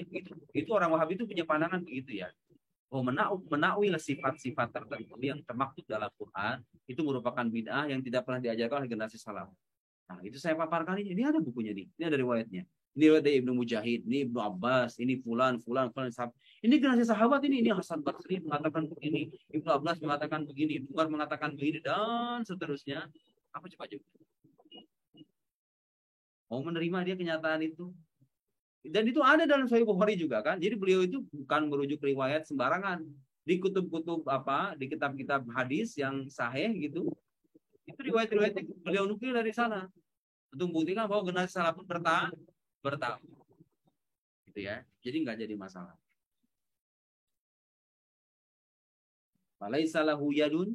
itu orang Wahabi itu punya pandangan begitu ya. Oh, menakwil sifat-sifat tertentu yang termaktub dalam Quran itu merupakan bid'ah yang tidak pernah diajarkan oleh generasi salaf. Nah, itu saya paparkan ini ada bukunya nih. Ini ada riwayatnya. Ini riwayat dari Ibnu Mujahid, ini Ibnu Abbas, ini fulan. Ini generasi sahabat ini Hasan Basri mengatakan begini, Ibnu Abbas mengatakan begini, Ibnu Umar mengatakan begini dan seterusnya. Apa coba? Mau menerima dia kenyataan itu. Dan itu ada dalam Sahih Bukhari juga kan. Jadi beliau itu bukan merujuk riwayat sembarangan. Di kutub-kutub di kitab-kitab hadis yang sahih gitu. Itu riwayat-riwayat beliau nukil dari sana. Untuk membuktikan bahwa generasi salaf pun bertahan. Gitu ya. Jadi nggak jadi masalah. Walaisa lahu yadun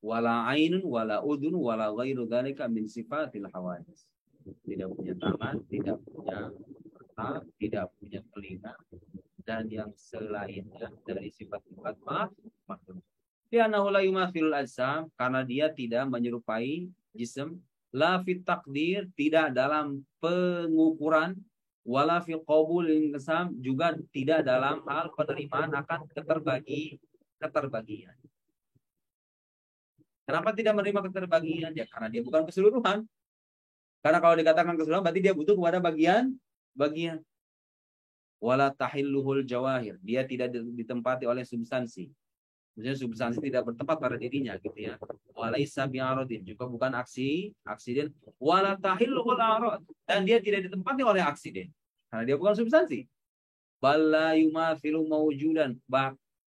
wala ainun wala udun wala ghairu dzalika min sifatil hawadits. Tidak punya tangan, tidak punya mata, tidak punya telinga, dan yang selainnya dari sifat-sifat makhluk. Dia la yumathilul ajsam, karena dia tidak menyerupai jism, la fit takdir, tidak dalam pengukuran, wala fi qabul inqisam, juga tidak dalam hal penerimaan akan keterbagian. Kenapa tidak menerima keterbagian? Ya karena dia bukan keseluruhan. Karena kalau dikatakan keseluruhan berarti dia butuh kepada bagian. Wala tahilluhul jawahir, dia tidak ditempati oleh substansi. Maksudnya substansi tidak bertempat pada dirinya gitu ya. Walaisa bi'aradin, juga bukan aksiden. Wala tahilluhul arad, dan dia tidak ditempati oleh aksiden. Karena dia bukan substansi. Balla yumathilu mawjudan,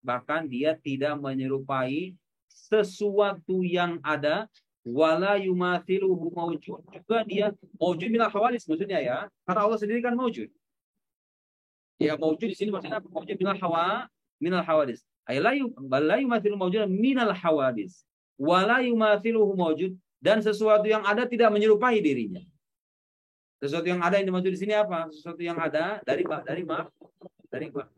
bahkan dia tidak menyerupai sesuatu yang ada. Wala yumathiluhu mawjud, juga dia mawjud minal hawadits, maksudnya ya, karena Allah sendiri kan mawjud. Ya mawjud di sini maksudnya mawjud minal hawadits. La yumathilu mawjudan minal hawadits. Wala yumathiluhu mawjud, dan sesuatu yang ada tidak menyerupai dirinya. Sesuatu yang ada yang dimaksud di sini apa? Sesuatu yang ada dari makhluk.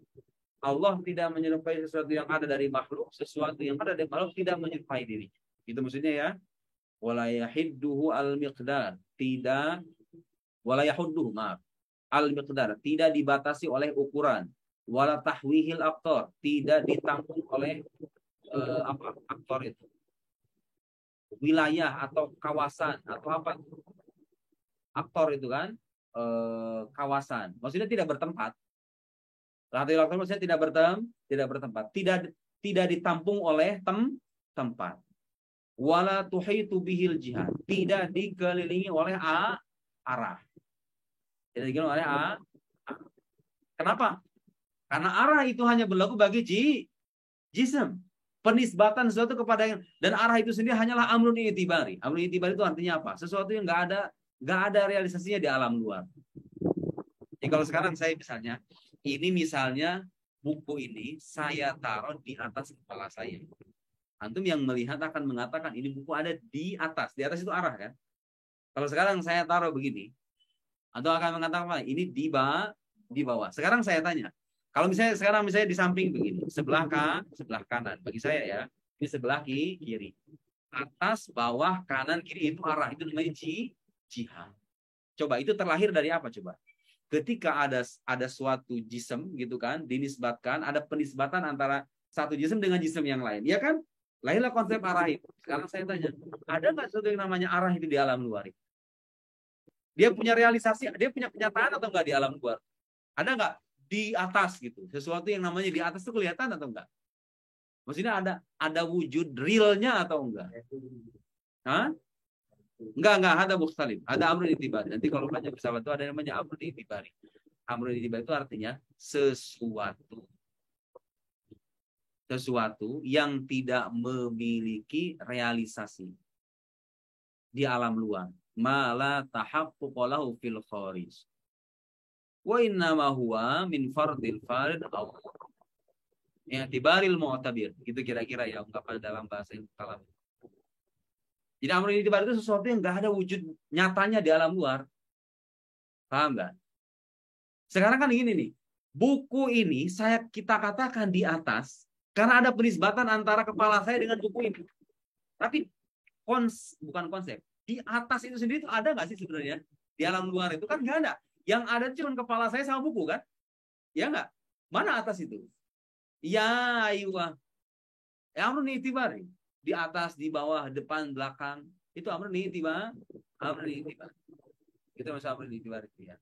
Allah tidak menyerupai sesuatu yang ada dari makhluk, sesuatu yang ada dari makhluk tidak menyerupai dirinya. Itu maksudnya ya. Wala yahidduhu al-miqdar, tidak wala yahudduhu al-miqdar, tidak dibatasi oleh ukuran, wala tahwihil aqtar, tidak ditampung oleh aktor itu, wilayah atau kawasan atau apa, aktor itu kan kawasan, maksudnya tidak bertempat. Lahirul aktor maksudnya tidak bertempat, tidak ditampung oleh tempat. Wala tuhitu bihil jihad, tidak dikelilingi oleh arah. Tidak dikelilingi oleh arah. Kenapa? Karena arah itu hanya berlaku bagi jism. Penisbatan sesuatu kepada yang, dan arah itu sendiri hanyalah amrun i'tibari. Amrun i'tibari itu artinya apa? Sesuatu yang nggak ada realisasinya di alam luar. Jadi kalau sekarang saya misalnya buku ini saya taruh di atas kepala saya. Antum yang melihat akan mengatakan ini buku ada di atas. Di atas itu arah kan. Kalau sekarang saya taruh begini, antum akan mengatakan ini di bawah. Sekarang saya tanya, kalau misalnya sekarang di samping begini, sebelah kanan bagi saya ya, ini sebelah kiri. Atas, bawah, kanan, kiri itu arah, itu namanya jihad. Coba itu terlahir dari apa coba? ketika ada suatu jism gitu kan, dinisbatkan, ada penisbatan antara satu jism dengan jism yang lain, ya kan? Lahirlah konsep arah itu. Sekarang saya tanya, ada nggak sesuatu yang namanya arah itu di alam luar? Dia punya realisasi, dia punya kenyataan atau enggak di alam luar? Ada nggak di atas gitu? Sesuatu yang namanya di atas itu kelihatan atau enggak? Maksudnya ada wujud realnya atau enggak? Hah? Enggak, ada mukhtalif. Ada amrun itibari. Nanti kalau belajar pesawat itu ada yang namanya amrun itibari. Amrun itibari itu artinya sesuatu yang tidak memiliki realisasi di alam luar. Mala tahaqquq lahu fil kharij. Wa innama huwa min fardil farid aw i'tibaril mu'tabir. Itu kira-kira ya ungkapan dalam bahasa kalam. Jadi amrun itibar itu sesuatu yang nggak ada wujud nyatanya di alam luar. Paham nggak? Sekarang kan gini nih. Buku ini kita katakan di atas karena ada penisbatan antara kepala saya dengan buku ini. Tapi bukan konsep. Di atas itu sendiri itu ada nggak sih sebenarnya? Di alam luar itu kan nggak ada. Yang ada cuma kepala saya sama buku kan? Ya nggak? Mana atas itu? Ya, aywa. Amrun itibari. Di atas, di bawah, depan, belakang. Itu amrun itibari. Amrun itibari. Itu maksud amrun itibari itu ya.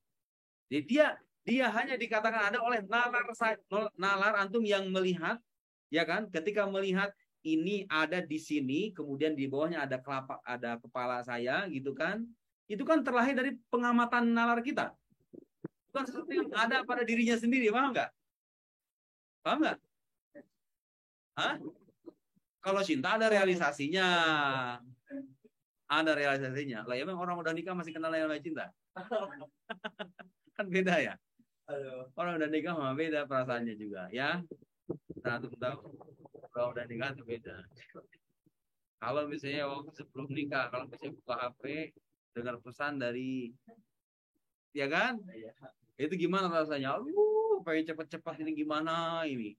Jadi dia hanya dikatakan ada oleh nalar antum yang melihat, ya kan? Ketika melihat ini ada di sini, kemudian di bawahnya ada kepala saya, gitu kan? Itu kan terlahir dari pengamatan nalar kita. Bukan sesuatu yang ada pada dirinya sendiri, paham nggak? Paham nggak? Hah? Kalau cinta ada realisasinya. Ada realisasinya. Lah ya memang orang udah nikah masih kenal yang namanya cinta. Kan beda ya. Orang udah nikah mah beda perasaannya juga ya. Nah, tahu kalau udah nikah itu beda. Kalau misalnya waktu sebelum nikah, kalau misalnya buka HP dengar pesan dari ya kan? Itu gimana rasanya? Pengen cepet-cepet ini gimana ini?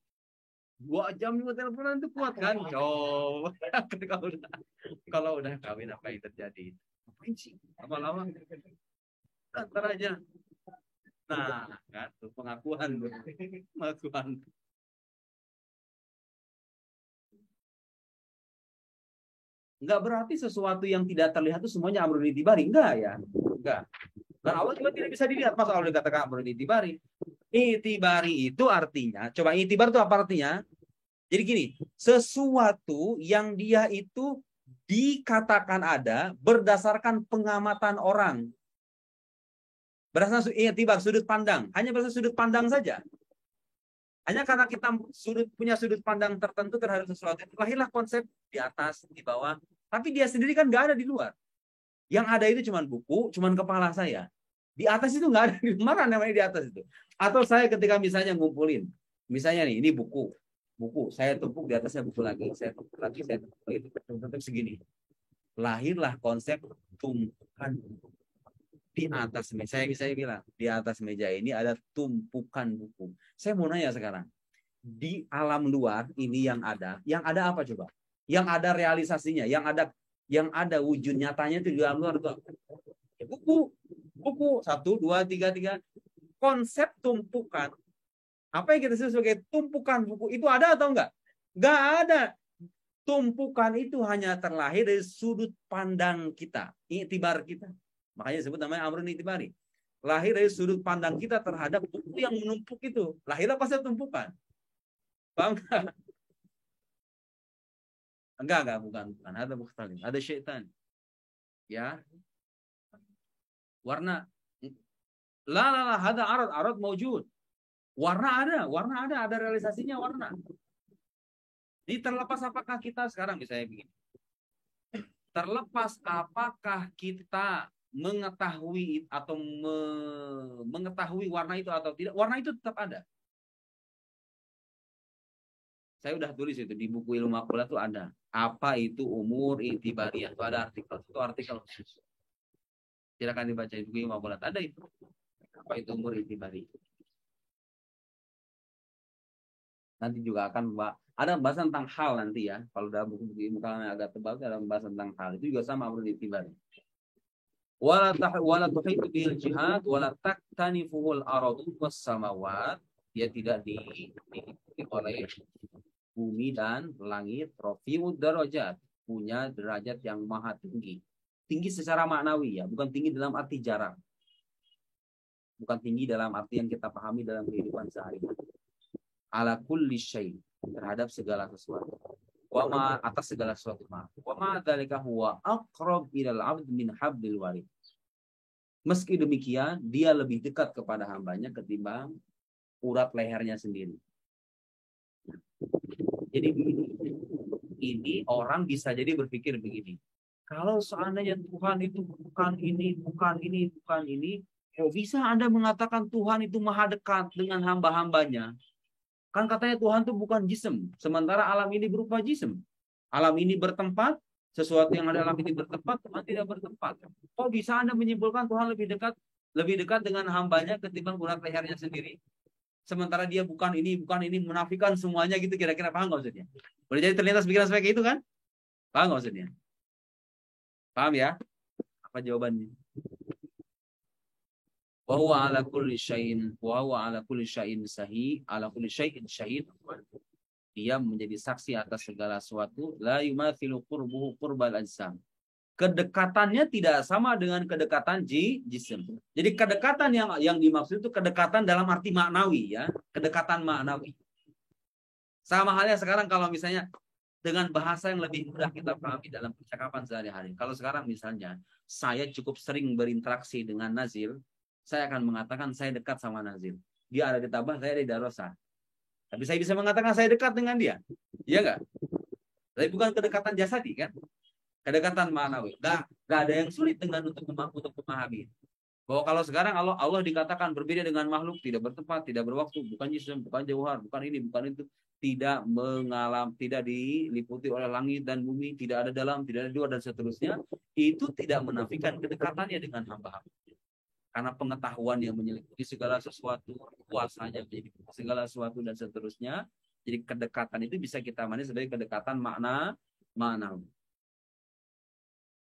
2 jam juga teleponan itu kuat kan? Coba kalau udah kawin apa yang terjadi? Ngapain sih? Lama-lama antar aja. Nah, kan tuh pengakuan. Enggak berarti sesuatu yang tidak terlihat itu semuanya amrun itibari. Enggak ya. Enggak. Dan Allah juga tidak bisa dilihat. Masa Allah dikatakan amrun itibari? Itibari itu artinya, coba itibar itu apa artinya? Jadi gini, sesuatu yang dia itu dikatakan ada berdasarkan pengamatan orang. Berdasarkan itibar, sudut pandang. Hanya berdasarkan sudut pandang saja. Hanya karena kita punya sudut pandang tertentu terhadap sesuatu, lahirlah konsep di atas, di bawah. Tapi dia sendiri kan nggak ada di luar. Yang ada itu cuma buku, cuma kepala saya. Di atas itu nggak ada. Mana namanya di atas itu? Atau saya ketika misalnya ngumpulin, misalnya nih, ini buku, saya tumpuk di atasnya buku lagi, saya tumpuk lagi, saya tumpuk lagi, tumpuk segini. Lahirlah konsep tumpukan di atas meja. Saya bilang di atas meja ini ada tumpukan buku. Saya mau nanya sekarang, di alam luar ini yang ada apa coba? Yang ada realisasinya, yang ada wujud nyatanya itu di alam luar itu ya, buku 1, 2, 3. Konsep tumpukan, apa yang kita sebut sebagai tumpukan buku itu ada atau enggak? Enggak ada. Tumpukan itu hanya terlahir dari sudut pandang kita, iktibar kita. Makanya disebut namanya amrun itibari. Lahir dari sudut pandang kita terhadap buku yang menumpuk itu. Lahirlah konsep tumpukan. Paham enggak? Enggak, bukan. Ada mukhtalif. Ada syaitan. Ya. Warna. La, ada arad maujud. Warna ada realisasinya warna. Jadi terlepas apakah kita sekarang misalnya begini. Terlepas apakah kita mengetahui atau mengetahui warna itu atau tidak, warna itu tetap ada. Saya udah tulis itu di buku ilmu makulah itu ada. Apa itu umur itibariyah? Itu ada artikel. Itu artikel khusus. Silakan dibaca di buku ilmu makulah. Ada itu. Apa itu umur itibariyah? Nanti juga akan ada pembahasan tentang hal nanti ya. Kalau dalam buku ilmu kalam yang agak tebal ada pembahasan tentang hal. Itu juga sama umur itibariyah. wala tuhitu bil jihad wala taktanifuhul aradu was samawat. Dia tidak diikuti oleh bumi dan langit. Rafi'ud darajat, punya derajat yang maha tinggi. Tinggi secara maknawi ya, bukan tinggi dalam arti jarak. Bukan tinggi dalam arti yang kita pahami dalam kehidupan sehari-hari. Ala kulli syai, terhadap segala sesuatu. Wa ma, atas segala sesuatu. Wa ma dzalika huwa aqrab ilal 'abd min hablil warid. Meski demikian, dia lebih dekat kepada hambanya ketimbang urat lehernya sendiri. Jadi ini orang bisa jadi berpikir begini. Kalau seandainya Tuhan itu bukan ini, kok bisa Anda mengatakan Tuhan itu maha dekat dengan hamba-hambanya? Kan katanya Tuhan itu bukan jism, sementara alam ini berupa jism. Alam ini bertempat, sesuatu yang ada alam ini bertempat, Tuhan tidak bertempat. Kok bisa Anda menyimpulkan Tuhan lebih dekat dengan hambanya ketimbang urat lehernya sendiri? Sementara dia bukan ini, menafikan semuanya gitu, kira-kira paham nggak maksudnya? Boleh jadi terlintas pikiran seperti itu kan? Paham nggak maksudnya? Paham ya? Apa jawabannya? Wa huwa ala kulli syai'in syahid. Dia menjadi saksi atas segala sesuatu. La yumathilu qurbuhu qurbal ajsam. Kedekatannya tidak sama dengan kedekatan jism. Jadi kedekatan yang dimaksud itu kedekatan dalam arti maknawi ya, kedekatan maknawi. Sama halnya sekarang kalau misalnya dengan bahasa yang lebih mudah kita pahami dalam percakapan sehari-hari. Kalau sekarang misalnya saya cukup sering berinteraksi dengan Nazil, saya akan mengatakan saya dekat sama Nazil. Dia ada di Tabah, saya ada di Darosa. Tapi saya bisa mengatakan saya dekat dengan dia. Iya enggak? Tapi bukan kedekatan jasadi kan? Kedekatan ma'nawi. Nggak ada yang sulit untuk memahami. Bahwa kalau sekarang Allah dikatakan berbeda dengan makhluk, tidak bertempat, tidak berwaktu, bukan jism, bukan jauhar, bukan ini, bukan itu, tidak diliputi oleh langit dan bumi, tidak ada dalam, tidak ada luar dan seterusnya, itu tidak menafikan kedekatannya dengan hamba-hamba. Karena pengetahuan yang menyelimuti segala sesuatu, kuasanya menjadi segala sesuatu dan seterusnya. Jadi kedekatan itu bisa kita maknai sebagai kedekatan maknawi.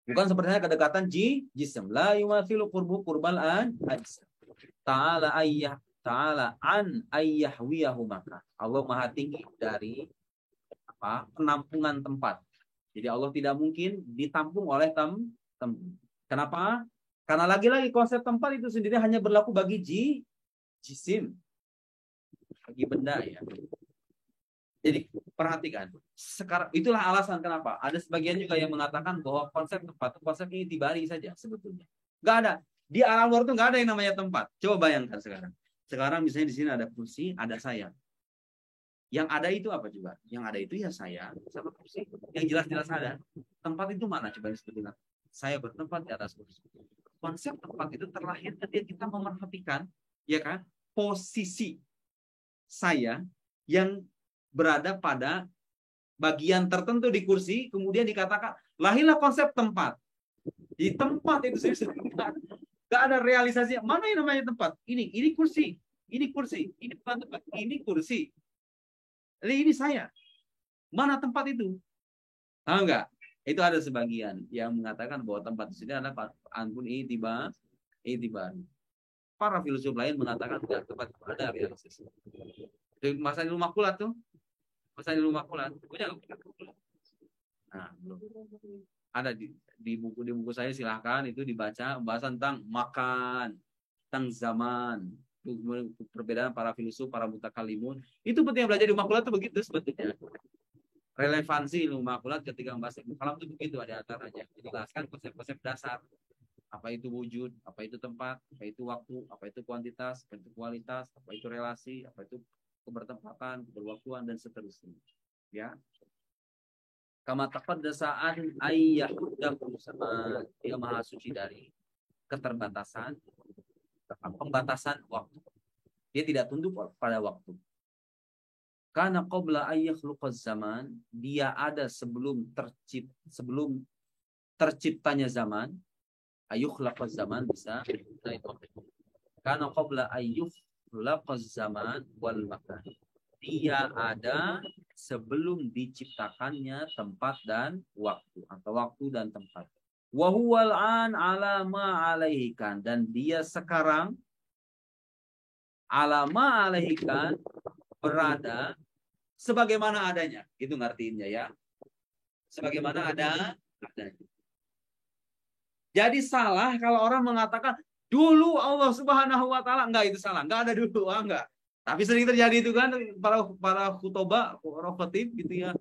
Bukan sepertinya kedekatan jism. La yumathilu qurbu qurbal ajsam. Ta'ala an ayyahwiyahu maka. Allah maha tinggi dari penampungan tempat. Jadi Allah tidak mungkin ditampung oleh tempat. Kenapa? Karena lagi-lagi konsep tempat itu sendiri hanya berlaku bagi jisim. Bagi benda ya. Jadi perhatikan. Sekarang itulah alasan kenapa. Ada sebagian juga yang mengatakan bahwa konsep tempat itu konsep itibari saja sebetulnya. Nggak ada. Di alam luar itu nggak ada yang namanya tempat. Coba bayangkan sekarang. Sekarang misalnya di sini ada kursi, ada saya. Yang ada itu apa juga? Yang ada itu ya saya sama kursi. Yang jelas-jelas ada. Tempat itu mana? Coba disebutin. Saya bertempat di atas kursi. Konsep tempat itu terlahir ketika kita memerhatikan, ya kan, posisi saya yang berada pada bagian tertentu di kursi, kemudian dikatakan lahirlah konsep tempat. Di tempat itu nggak ada realisasi. Mana yang namanya tempat? Ini kursi, ini bukan tempat, ini kursi. Ini saya. Mana tempat itu? Tahu nggak? Itu ada sebagian yang mengatakan bahwa tempat di sini adalah anpun itibar. Para filsuf lain mengatakan tidak tempat ada realisasi. Masa di rumah kulat tuh. Punya. Nah, belum. Ada di buku saya, silahkan itu dibaca, pembahasan tentang makan, tentang zaman, perbedaan para filsuf, para mutakalimun. Itu penting belajar di rumah kulat itu begitu sebetulnya. Relevansi ilmu makulat ketika membahas ilmu kalam itu begitu, ada antaranya dijelaskan konsep-konsep dasar, apa itu wujud, apa itu tempat, apa itu waktu, apa itu kuantitas, apa itu kualitas, apa itu relasi, apa itu kebertempatan, keberwaktuan dan seterusnya. Ya. Kama taqaddasa'an ayyahudahu sama dia maha suci dari keterbatasan, pembatasan waktu. Dia tidak tunduk pada waktu. Karena qabla ayyakhluqaz zaman, dia ada sebelum terciptanya zaman. Ayukhlaqaz zaman bisa karena qabla ayyukhlaqaz zaman wal makan. Dia ada sebelum diciptakannya tempat dan waktu, atau waktu dan tempat. Wa huwal an ala ma alaihikan, dan dia sekarang ala ma alaihikan berada sebagaimana adanya. Itu ngartiinnya ya. Sebagaimana adanya. Jadi salah kalau orang mengatakan dulu Allah Subhanahu wa taala, enggak, itu salah. Enggak ada dulu, enggak. Tapi sering terjadi itu kan para khutbah, para khatib gitu ya.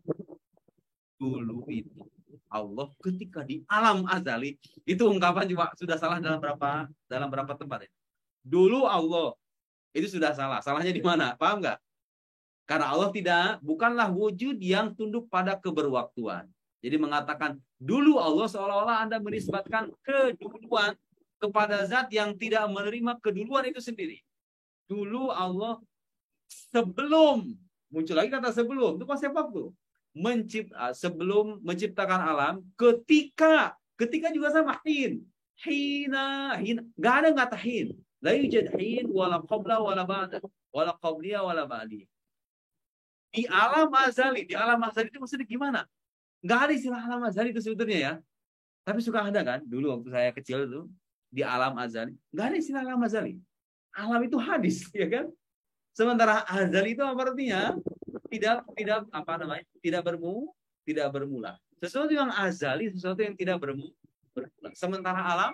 Dulu itu Allah ketika di alam azali, itu ungkapan juga sudah salah dalam berapa tempat ya. Dulu Allah itu sudah salah. Salahnya di mana? Paham enggak? Karena Allah bukanlah wujud yang tunduk pada keberwaktuan. Jadi mengatakan dulu Allah seolah-olah Anda menisbatkan keduluan kepada zat yang tidak menerima keduluan itu sendiri. Dulu Allah sebelum, muncul lagi kata sebelum, itu konsep waktu. Sebelum menciptakan alam, ketika juga sama hin. Hina. Gak ada kata hin. La yujad hin wala qabla wala ba'da. Wala qabliya wala ba'di. Di alam azali itu maksudnya gimana? Nggak ada istilah alam azali itu sebetulnya ya. Tapi suka ada kan, dulu waktu saya kecil itu, di alam azali. Nggak ada istilah alam azali. Alam itu hadis, ya kan? Sementara azali itu apa artinya? Tidak bermula. Sesuatu yang azali, sesuatu yang tidak bermula. Sementara alam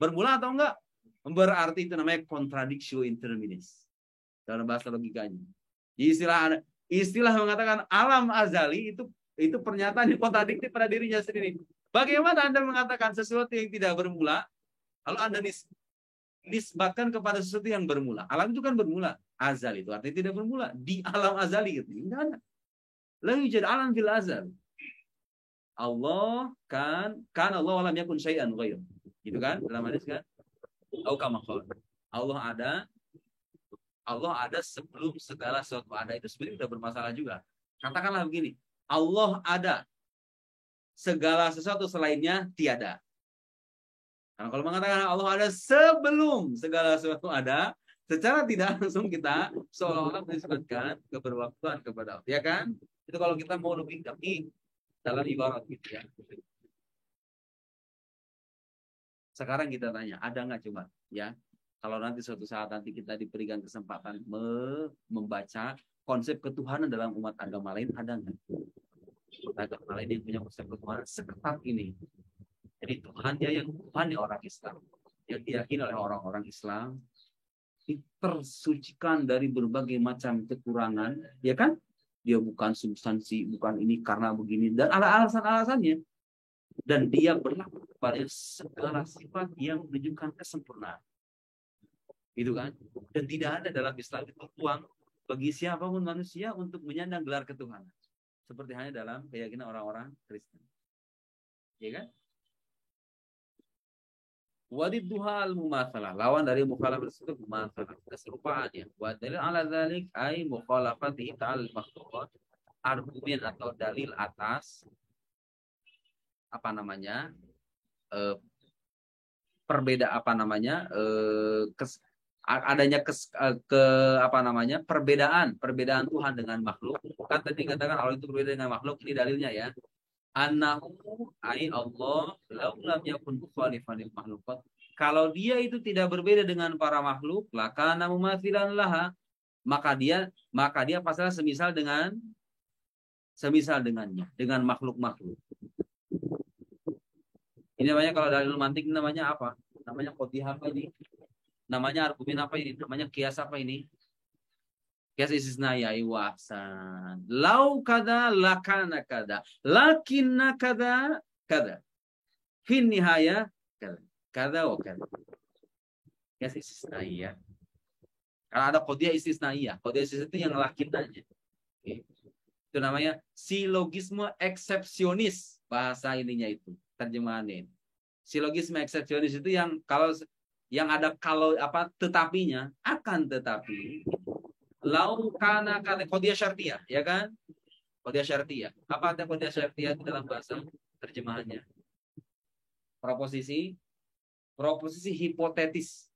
bermula atau enggak? Berarti itu namanya contradictio interminis. Dalam bahasa logikanya. Istilah mengatakan alam azali itu pernyataan yang kontradiktif pada dirinya sendiri. Bagaimana Anda mengatakan sesuatu yang tidak bermula, lalu Anda nisbatkan kepada sesuatu yang bermula? Alam itu kan bermula. Azali itu artinya tidak bermula. Di alam azali gitu. Enggak ada. Lalu jadi alam fil azal. Allah kan Allah alam yakun syai'an ghair. Gitu kan? Dalam hadis kan? Atau kama qala. Allah ada sebelum segala sesuatu ada, itu sebenarnya sudah bermasalah juga. Katakanlah begini, Allah ada, segala sesuatu selainnya tiada. Karena kalau mengatakan Allah ada sebelum segala sesuatu ada, secara tidak langsung kita seolah-olah menisbatkan keberwaktuan kepada Allah, ya kan? Itu kalau kita mau lebih detail dalam ibarat gitu ya. Sekarang kita tanya, ada nggak coba ya? Kalau nanti suatu saat nanti kita diberikan kesempatan membaca konsep ketuhanan dalam umat agama lain, ada nggak? Agama lain yang punya konsep ketuhanan seketat ini. Jadi Tuhannya yang Tuhannya orang Islam, yang diyakini oleh orang-orang Islam, tersucikan dari berbagai macam kekurangan, ya kan? Dia bukan substansi, bukan ini karena begini, dan ada alasan-alasannya. Dan dia berlaku pada segala sifat yang menunjukkan kesempurnaan. Gitu kan? Dan tidak ada dalam Islam itu ruang bagi siapapun manusia untuk menyandang gelar ketuhanan. Seperti hanya dalam keyakinan orang-orang Kristen. Ya kan? Wadidduha al-mumatsalah. Lawan dari mukhalafah tersebut mumatsalah, keserupaannya. Wa dalil ala dzalik ay mukhalafati ta'al makhluqat. Argumen atau dalil atas adanya perbedaan Tuhan dengan makhluk. Kan tadi katakan Allah itu berbeda dengan makhluk, ini dalilnya ya. Annahu ai Allah law lam yakun mukhalifan lil makhluqat. Kalau dia itu tidak berbeda dengan para makhluk, lakana mumatsilan laha, maka dia pastilah semisal dengannya, dengan makhluk-makhluk. Ini namanya kalau dalil mantik namanya apa? Namanya qadhiyah apa ini? Namanya argumen apa ini? Namanya kias apa ini? Kias istisnai wa ahsan. Lau kada lakana kada. Lakinna kada kada. Fin nihaya kada. Kada wa kada. Kias istisnai ya. Karena ada qadhiyah istisnai ya. Qadhiyah istisnai itu yang lakinanya. Okay. Itu namanya silogisme eksepsionis, bahasa ininya itu. Terjemahannya. Silogisme eksepsionis itu yang ada tetapinya, akan tetapi lau kana qadhiyah syartiyah, ya kan? Qadhiyah syartiyah. Apa artinya qadhiyah syartiyah itu dalam bahasa terjemahannya? Proposisi hipotetis.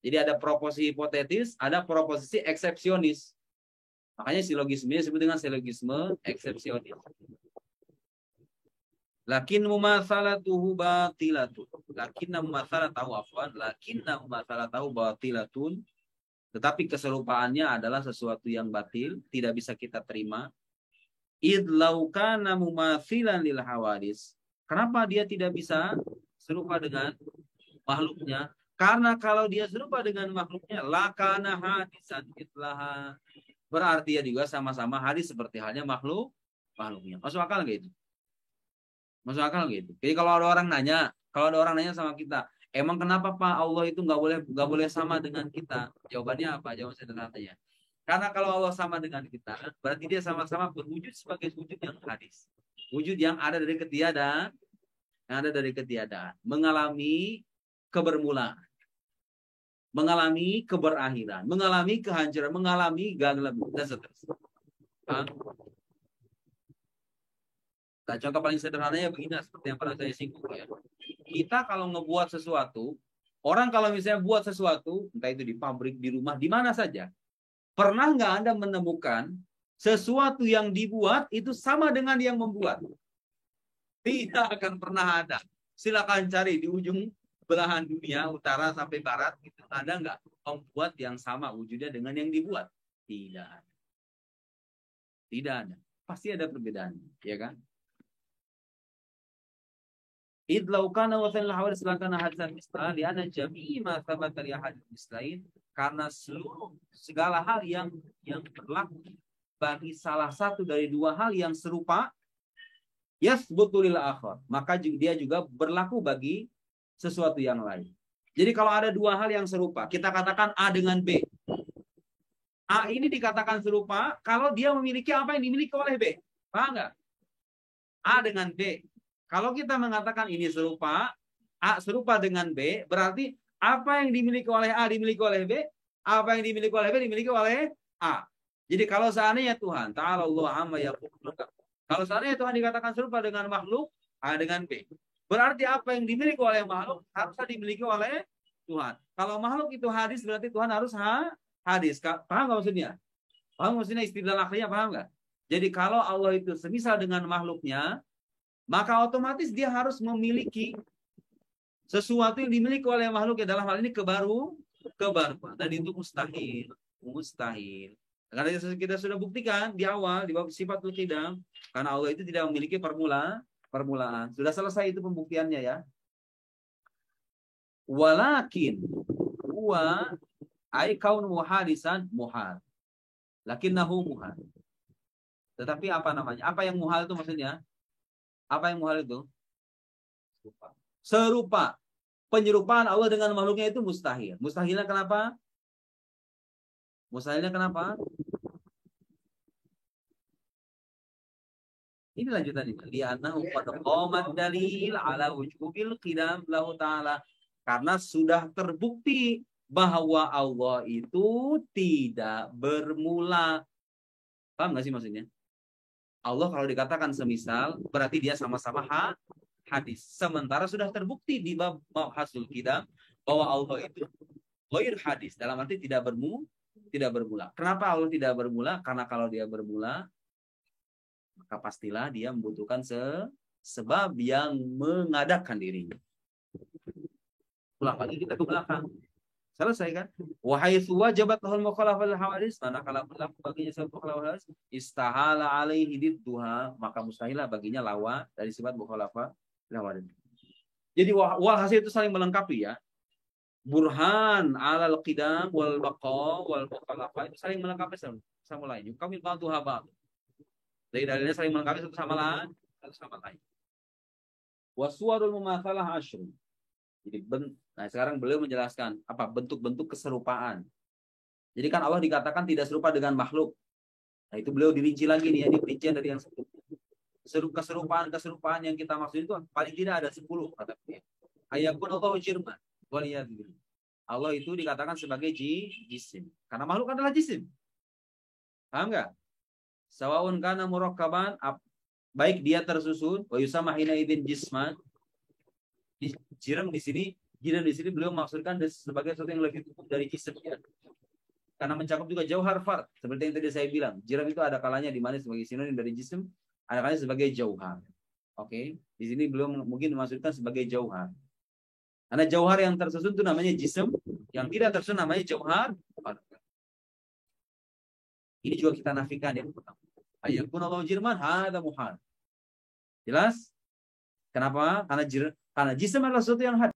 Jadi ada proposisi hipotetis, ada proposisi eksepsionis. Makanya silogismenya disebut dengan silogisme eksepsionis. Lakin mumatsalatuhu batilatun. Lakinna mumatsalatahu afwan, lakinna mumatsalatahu batilatun. Tetapi keserupaannya adalah sesuatu yang batil, tidak bisa kita terima. Id law kana mumatsilan lil hawadis. Kenapa dia tidak bisa serupa dengan makhluknya? Karena kalau dia serupa dengan makhluknya, lakana hadisan itlaha. Berarti dia juga sama-sama hadis seperti halnya makhluknya. Masuk akal nggak itu? Masuk akal gitu. Jadi kalau ada orang nanya sama kita, emang kenapa Pak Allah itu nggak boleh sama dengan kita? Jawabannya apa? Jawaban sederhananya. Karena kalau Allah sama dengan kita, berarti dia sama-sama berwujud sebagai wujud yang hadis. Wujud yang ada dari ketiadaan, mengalami kebermulaan, mengalami keberakhiran, mengalami kehancuran, mengalami gagal dan seterusnya. Nah, contoh paling sederhananya begini, seperti yang pernah saya singgung ya. Kita kalau ngebuat sesuatu, orang kalau misalnya buat sesuatu, entah itu di pabrik, di rumah, di mana saja, pernah nggak Anda menemukan sesuatu yang dibuat itu sama dengan yang membuat? Tidak akan pernah ada. Silakan cari di ujung belahan dunia, utara sampai barat, itu ada nggak membuat yang sama wujudnya dengan yang dibuat? Tidak ada. Tidak ada. Pasti ada perbedaan, ya kan? Idlaukana wa fil hawadis lakana hadisan mislah li'anna jami'i ma thabata li ahadin mislain, karena seluruh segala hal yang berlaku bagi salah satu dari dua hal yang serupa yasbutu lil akhar, maka dia juga berlaku bagi sesuatu yang lain. Jadi kalau ada dua hal yang serupa, kita katakan A dengan B. A ini dikatakan serupa kalau dia memiliki apa yang dimiliki oleh B. Paham nggak? A dengan B. Kalau kita mengatakan ini serupa, A serupa dengan B, berarti apa yang dimiliki oleh A dimiliki oleh B, apa yang dimiliki oleh B dimiliki oleh A. Jadi kalau seandainya Tuhan, ta'ala Allah amma yaqulun, kalau seandainya Tuhan dikatakan serupa dengan makhluk, A dengan B, berarti apa yang dimiliki oleh makhluk harusnya dimiliki oleh Tuhan. Kalau makhluk itu hadis, berarti Tuhan harus hadis. Paham nggak maksudnya? Paham maksudnya istilah akhirnya, paham nggak? Jadi kalau Allah itu semisal dengan makhluknya, maka otomatis dia harus memiliki sesuatu yang dimiliki oleh makhluk, dalam hal ini kebaruan, dan itu mustahil. Karena kita sudah buktikan di awal di bab sifatul qidam, karena Allah itu tidak memiliki permulaan. Sudah selesai itu pembuktiannya ya. Walakin huwa ay kaun muhadisan muhal. Lakinnahu muhal. Tetapi apa namanya? Apa yang muhal itu maksudnya? Apa yang muhal itu? Serupa. Penyerupaan Allah dengan makhluknya itu mustahil. Mustahilnya kenapa? Mustahilnya kenapa? Ini lanjutannya. Li'annahu qad qamat dalil ala wujubil qidam lahu ta'ala. Karena sudah terbukti bahwa Allah itu tidak bermula. Paham nggak sih maksudnya? Allah kalau dikatakan semisal, berarti dia sama-sama hadis. Sementara sudah terbukti di bab hasul qidam bahwa Allah itu ghair hadis. Dalam arti tidak bermula. Kenapa Allah tidak bermula? Karena kalau dia bermula, maka pastilah dia membutuhkan sebab yang mengadakan dirinya. Pulang lagi kita ke belakang. Selesai kan? Wahai wajabat lahul mukhalafah lil hawadis, manakala berlaku baginya sifat mukhalafah istahala alaihi didduha, maka mustahillah baginya lawa dari sifat mukhalafah lil hawadis. Jadi walhasil itu saling melengkapi ya. Burhan alal qidam wal baqa wal mukhalafah itu saling melengkapi sama lain. Yukamil ba'duha ba'd. Dari dalilnya saling melengkapi satu sama lain. Waswarul mumatsalah asyru. Jadi nah sekarang beliau menjelaskan apa bentuk-bentuk keserupaan. Jadi kan Allah dikatakan tidak serupa dengan makhluk. Nah itu beliau dirinci lagi nih ya, di perincian dari yang keserupaan yang kita maksud itu paling tidak ada 10 kata beliau. Ayakun Allahu jirman. Allah itu dikatakan sebagai jisim. Karena makhluk adalah jisim. Paham nggak? Sawaun kana murakkaban, baik dia tersusun, wa yusamma hina idzin jisman. Jiram di sini beliau maksudkan sebagai sesuatu yang lebih umum dari jisim ya. Karena mencakup juga jauhar fard, seperti yang tadi saya bilang. Jiram itu ada kalanya di mana sebagai sinonim dari jisim, ada kalanya sebagai jauhar. Oke, di sini belum mungkin dimaksudkan sebagai jauhar. Karena jauhar yang tersusun itu namanya jism, yang tidak tersusun namanya jauhar. Ini juga kita nafikan yang pertama. Ayakun Allah jirman hada muhal. Jelas? Kenapa? Karena jism adalah sesuatu yang hadir.